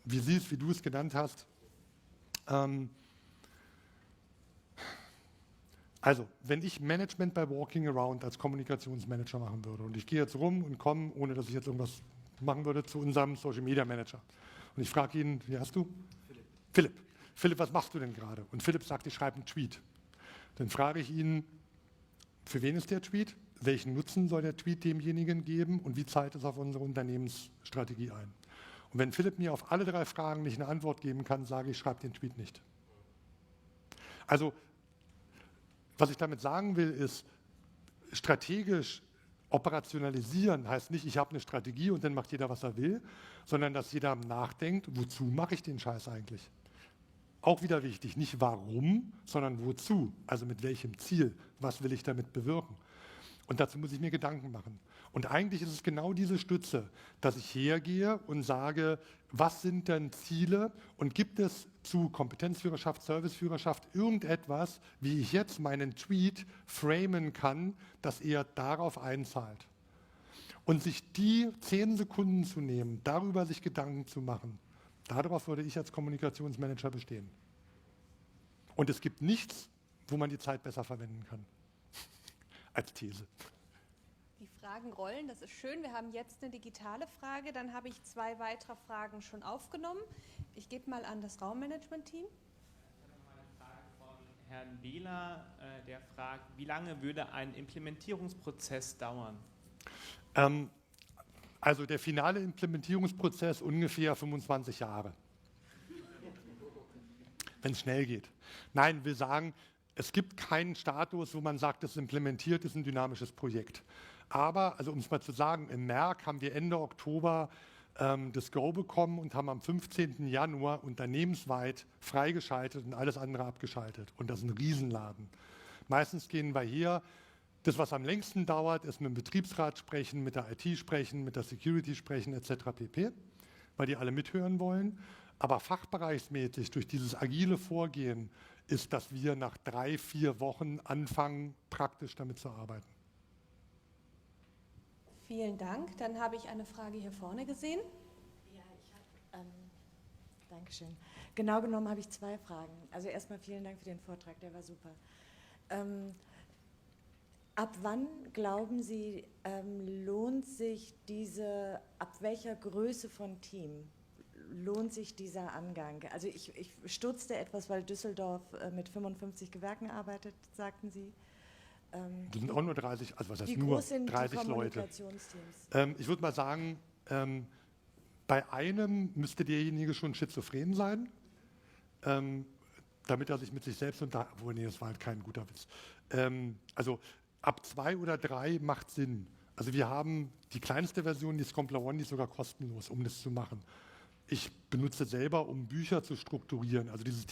wie du es genannt hast, also, wenn ich Management bei Walking Around als Kommunikationsmanager machen würde und ich gehe jetzt rum und komme, ohne dass ich jetzt irgendwas machen würde, zu unserem Social Media Manager und ich frage ihn, wie heißt du? Philipp. Philipp, was machst du denn gerade? Und Philipp sagt, ich schreibe einen Tweet. Dann frage ich ihn, für wen ist der Tweet? Welchen Nutzen soll der Tweet demjenigen geben und wie zahlt es auf unsere Unternehmensstrategie ein? Und wenn Philipp mir auf alle 3 Fragen nicht eine Antwort geben kann, sage ich, schreibe den Tweet nicht. Also, was ich damit sagen will, ist, strategisch operationalisieren heißt nicht, ich habe eine Strategie und dann macht jeder, was er will, sondern dass jeder nachdenkt, wozu mache ich den Scheiß eigentlich? Auch wieder wichtig, nicht warum, sondern wozu, also mit welchem Ziel, was will ich damit bewirken? Und dazu muss ich mir Gedanken machen. Und eigentlich ist es genau diese Stütze, dass ich hergehe und sage, was sind denn Ziele und gibt es zu Kompetenzführerschaft, Serviceführerschaft irgendetwas, wie ich jetzt meinen Tweet framen kann, dass er darauf einzahlt. Und sich die 10 Sekunden zu nehmen, darüber sich Gedanken zu machen, darauf würde ich als Kommunikationsmanager bestehen. Und es gibt nichts, wo man die Zeit besser verwenden kann, als These. Die Fragen rollen, das ist schön. Wir haben jetzt eine digitale Frage, dann habe ich 2 weitere Fragen schon aufgenommen. Ich gebe mal an das Raummanagement-Team. Ich habe noch eine Frage von Herrn Behler, der fragt, wie lange würde ein Implementierungsprozess dauern? Also der finale Implementierungsprozess ungefähr 25 Jahre, wenn es schnell geht. Nein, wir sagen, es gibt keinen Status, wo man sagt, das implementiert ist ein dynamisches Projekt. Aber, also um es mal zu sagen, im Merck haben wir Ende Oktober das Go bekommen und haben am 15. Januar unternehmensweit freigeschaltet und alles andere abgeschaltet. Und das ist ein Riesenladen. Meistens gehen wir hier, das, was am längsten dauert, ist mit dem Betriebsrat sprechen, mit der IT sprechen, mit der Security sprechen etc. pp., weil die alle mithören wollen. Aber fachbereichsmäßig durch dieses agile Vorgehen ist, dass wir nach 3, 4 Wochen anfangen, praktisch damit zu arbeiten. Vielen Dank. Dann habe ich eine Frage hier vorne gesehen. Ja, Dankeschön. Genau genommen habe ich 2 Fragen. Also erstmal vielen Dank für den Vortrag, der war super. Ab wann, glauben Sie, lohnt sich ab welcher Größe von Team lohnt sich dieser Angang? Also ich stutzte etwas, weil Düsseldorf mit 55 Gewerken arbeitet, sagten Sie. Das sind auch nur 30, also was heißt wie nur groß sind 30 die Leute. Kommunikationsteams? Ich würde mal sagen, bei einem müsste derjenige schon schizophren sein, damit er sich mit sich selbst obwohl, nee, das war halt kein guter Witz. Also ab 2 oder 3 macht Sinn. Also wir haben die kleinste Version, die Scompler One, die ist sogar kostenlos, um das zu machen. Ich benutze selber, um Bücher zu strukturieren, also diese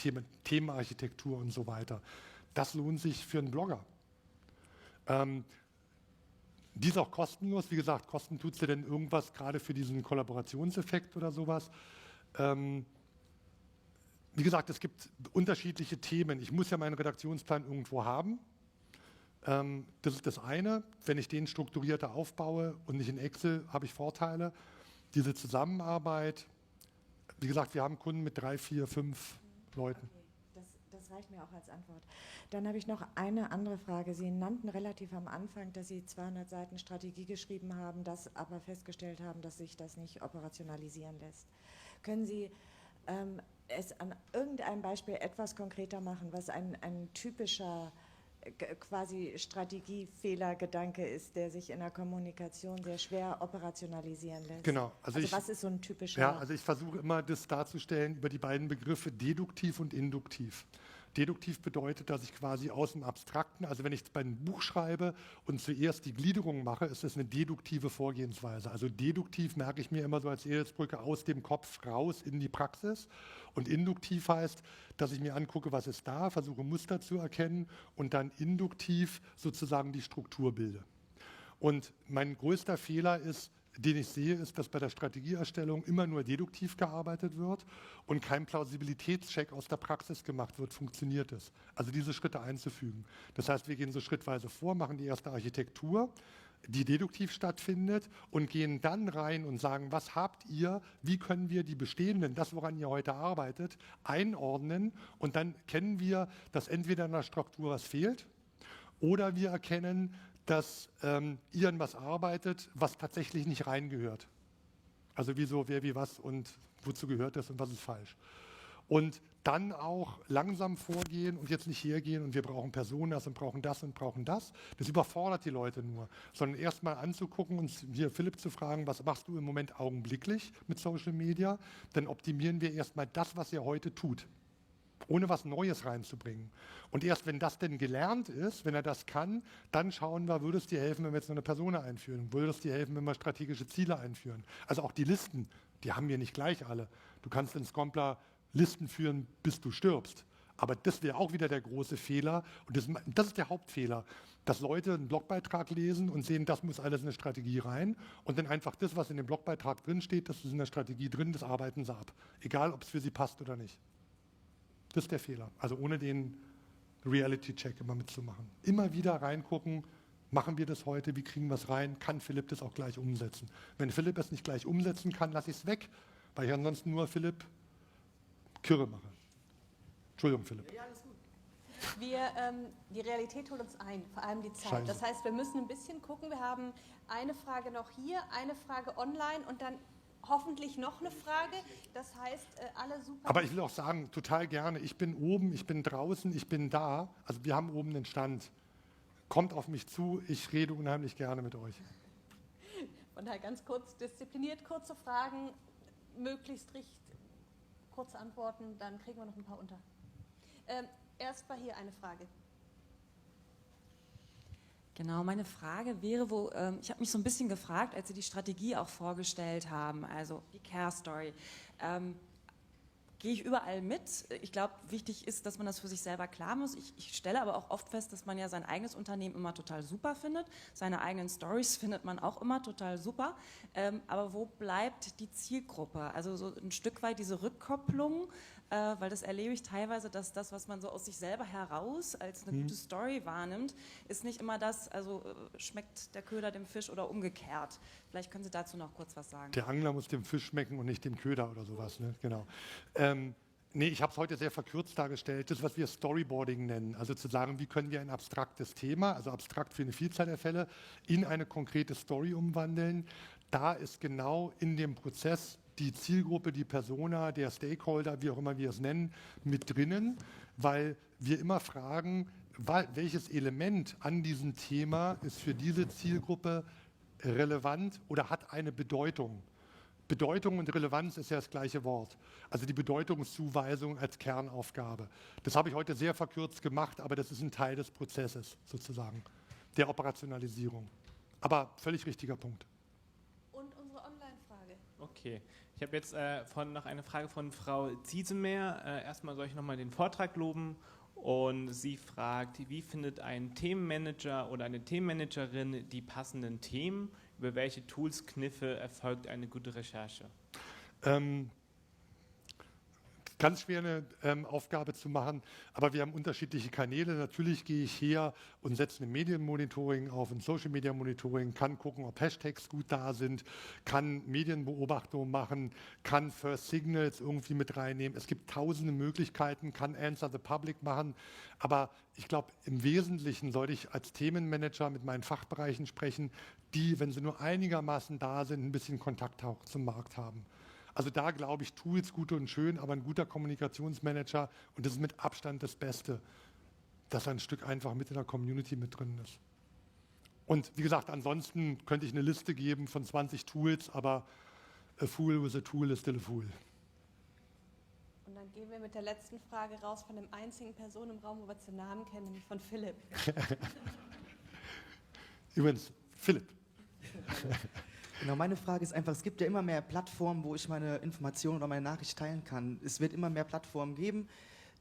Themenarchitektur und so weiter. Das lohnt sich für einen Blogger. Die ist auch kostenlos. Wie gesagt, kosten tut sie denn irgendwas gerade für diesen Kollaborationseffekt oder sowas. Wie gesagt, es gibt unterschiedliche Themen. Ich muss ja meinen Redaktionsplan irgendwo haben. Das ist das eine. Wenn ich den strukturierter aufbaue und nicht in Excel, habe ich Vorteile. Diese Zusammenarbeit, wie gesagt, wir haben Kunden mit 3, 4, 5 Leuten. Okay, das reicht mir auch als Antwort. Dann habe ich noch eine andere Frage. Sie nannten relativ am Anfang, dass Sie 200 Seiten Strategie geschrieben haben, das aber festgestellt haben, dass sich das nicht operationalisieren lässt. Können Sie es an irgendeinem Beispiel etwas konkreter machen, was ein typischer quasi Strategiefehlergedanke ist, der sich in der Kommunikation sehr schwer operationalisieren lässt? Genau. Also was ist so ein typischer... Ja, also ich versuche immer, das darzustellen über die beiden Begriffe deduktiv und induktiv. Deduktiv bedeutet, dass ich quasi aus dem Abstrakten, also wenn ich bei einem Buch schreibe und zuerst die Gliederung mache, ist das eine deduktive Vorgehensweise. Also deduktiv merke ich mir immer so als Eselsbrücke aus dem Kopf raus in die Praxis. Und induktiv heißt, dass ich mir angucke, was ist da, versuche Muster zu erkennen und dann induktiv sozusagen die Struktur bilde. Und mein größter Fehler ist, den ich sehe, ist, dass bei der Strategieerstellung immer nur deduktiv gearbeitet wird und kein Plausibilitätscheck aus der Praxis gemacht wird, funktioniert es. Also diese Schritte einzufügen. Das heißt, wir gehen so schrittweise vor, machen die erste Architektur, die deduktiv stattfindet und gehen dann rein und sagen, was habt ihr, wie können wir die bestehenden, das woran ihr heute arbeitet, einordnen und dann kennen wir, dass entweder in der Struktur was fehlt oder wir erkennen, dass ihr an was arbeitet, was tatsächlich nicht reingehört. Also wieso, wer, wie, was und wozu gehört das und was ist falsch. Und dann auch langsam vorgehen und jetzt nicht hergehen und wir brauchen Personas und brauchen das und brauchen das. Das überfordert die Leute nur. Sondern erst mal anzugucken und hier Philipp zu fragen, was machst du im Moment augenblicklich mit Social Media? Dann optimieren wir erst mal das, was ihr heute tut, ohne was Neues reinzubringen. Und erst wenn das denn gelernt ist, wenn er das kann, dann schauen wir, würde es dir helfen, wenn wir jetzt noch eine Persona einführen? Würde es dir helfen, wenn wir strategische Ziele einführen? Also auch die Listen, die haben wir nicht gleich alle. Du kannst in Scompler Listen führen, bis du stirbst. Aber das wäre auch wieder der große Fehler. Und das ist der Hauptfehler, dass Leute einen Blogbeitrag lesen und sehen, das muss alles in eine Strategie rein. Und dann einfach das, was in dem Blogbeitrag drinsteht, das ist in der Strategie drin, das arbeiten sie ab. Egal, ob es für sie passt oder nicht. Das ist der Fehler. Also ohne den Reality-Check immer mitzumachen. Immer wieder reingucken, Machen wir das heute? Wie kriegen wir es rein? Kann Philipp das auch gleich umsetzen? Wenn Philipp es nicht gleich umsetzen kann, lasse ich es weg, weil ich ansonsten nur Philipp Kirre mache. Entschuldigung, Philipp. Ja, alles gut. Die Realität holt uns ein, vor allem die Zeit. Scheiße. Das heißt, wir müssen ein bisschen gucken. Wir haben eine Frage noch hier, eine Frage online und dann hoffentlich noch eine Frage. Das heißt, alle super. Aber ich will auch sagen, total gerne, ich bin oben, ich bin draußen, ich bin da. Also wir haben oben den Stand. Kommt auf mich zu, ich rede unheimlich gerne mit euch. Von daher ganz kurz, diszipliniert, kurze Fragen, möglichst kurze Antworten, dann kriegen wir noch ein paar unter. Erst mal hier eine Frage. Genau, meine Frage wäre, ich habe mich so ein bisschen gefragt, als Sie die Strategie auch vorgestellt haben, also die Care Story. Gehe ich überall mit. Ich glaube, wichtig ist, dass man das für sich selber klar muss. Ich stelle aber auch oft fest, dass man ja sein eigenes Unternehmen immer total super findet. Seine eigenen Stories findet man auch immer total super. Aber wo bleibt die Zielgruppe? Also so ein Stück weit diese Rückkopplung, weil das erlebe ich teilweise, dass das, was man so aus sich selber heraus als eine gute Story wahrnimmt, ist nicht immer das, also schmeckt der Köder dem Fisch oder umgekehrt. Vielleicht können Sie dazu noch kurz was sagen. Der Angler muss dem Fisch schmecken und nicht dem Köder oder sowas, ne? Genau. Nee, ich habe es heute sehr verkürzt dargestellt, das, was wir Storyboarding nennen. Also zu sagen, wie können wir ein abstraktes Thema, also abstrakt für eine Vielzahl der Fälle, in eine konkrete Story umwandeln. Da ist genau in dem Prozess die Zielgruppe, die Persona, der Stakeholder, wie auch immer wir es nennen, mit drinnen, weil wir immer fragen, welches Element an diesem Thema ist für diese Zielgruppe relevant oder hat eine Bedeutung. Bedeutung und Relevanz ist ja das gleiche Wort. Also die Bedeutungszuweisung als Kernaufgabe. Das habe ich heute sehr verkürzt gemacht, aber das ist ein Teil des Prozesses sozusagen, der Operationalisierung. Aber völlig richtiger Punkt. Und unsere Online-Frage. Okay, ich habe jetzt noch eine Frage von Frau Ziesemer. Erstmal soll ich nochmal den Vortrag loben. Und sie fragt, wie findet ein Themenmanager oder eine Themenmanagerin die passenden Themen? Über welche Tools, Kniffe erfolgt eine gute Recherche? Ganz schwer eine Aufgabe zu machen, aber wir haben unterschiedliche Kanäle. Natürlich gehe ich her und setze ein Medienmonitoring auf, ein Social Media Monitoring, kann gucken, ob Hashtags gut da sind, kann Medienbeobachtungen machen, kann First Signals irgendwie mit reinnehmen. Es gibt tausende Möglichkeiten, kann Answer the Public machen, aber ich glaube, im Wesentlichen sollte ich als Themenmanager mit meinen Fachbereichen sprechen, die, wenn sie nur einigermaßen da sind, ein bisschen Kontakt auch zum Markt haben. Also da glaube ich, Tools gut und schön, aber ein guter Kommunikationsmanager, und das ist mit Abstand das Beste, dass er ein Stück einfach mit in der Community mit drin ist. Und wie gesagt, ansonsten könnte ich eine Liste geben von 20 Tools, aber a fool with a tool is still a fool. Und dann gehen wir mit der letzten Frage raus von dem einzigen Person im Raum, wo wir den Namen kennen, nämlich von Philipp. Übrigens, Philipp. Genau, meine Frage ist einfach, es gibt ja immer mehr Plattformen, wo ich meine Informationen oder meine Nachricht teilen kann. Es wird immer mehr Plattformen geben.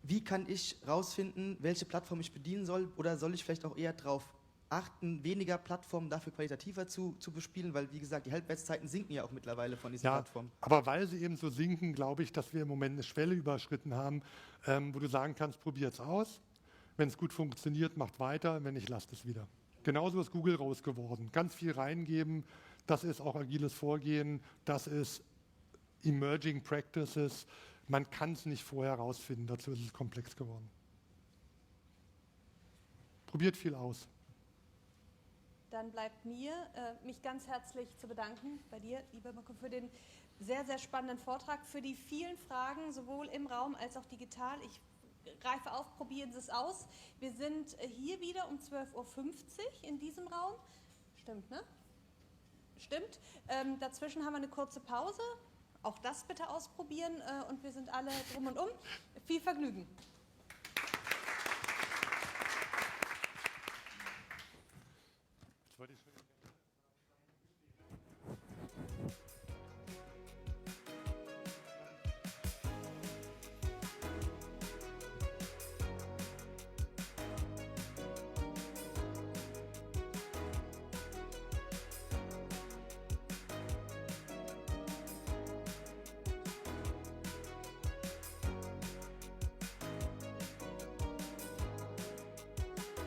Wie kann ich rausfinden, welche Plattform ich bedienen soll? Oder soll ich vielleicht auch eher darauf achten, weniger Plattformen dafür qualitativer zu bespielen? Weil, wie gesagt, die Halbwertszeiten sinken ja auch mittlerweile von diesen Plattformen. Aber weil sie eben so sinken, glaube ich, dass wir im Moment eine Schwelle überschritten haben, wo du sagen kannst, probiert es aus. Wenn es gut funktioniert, macht weiter. Wenn nicht, lasst es wieder. Genauso ist Google raus geworden. Ganz viel reingeben. Das ist auch agiles Vorgehen, das ist Emerging Practices. Man kann es nicht vorher herausfinden, dazu ist es komplex geworden. Probiert viel aus. Dann bleibt mir, mich ganz herzlich zu bedanken bei dir, lieber Mirko, für den sehr, sehr spannenden Vortrag, für die vielen Fragen, sowohl im Raum als auch digital. Ich greife auf, probieren Sie es aus. Wir sind hier wieder um 12:50 Uhr in diesem Raum. Stimmt, ne? Stimmt. Dazwischen haben wir eine kurze Pause. Auch das bitte ausprobieren und wir sind alle drum und um. Viel Vergnügen.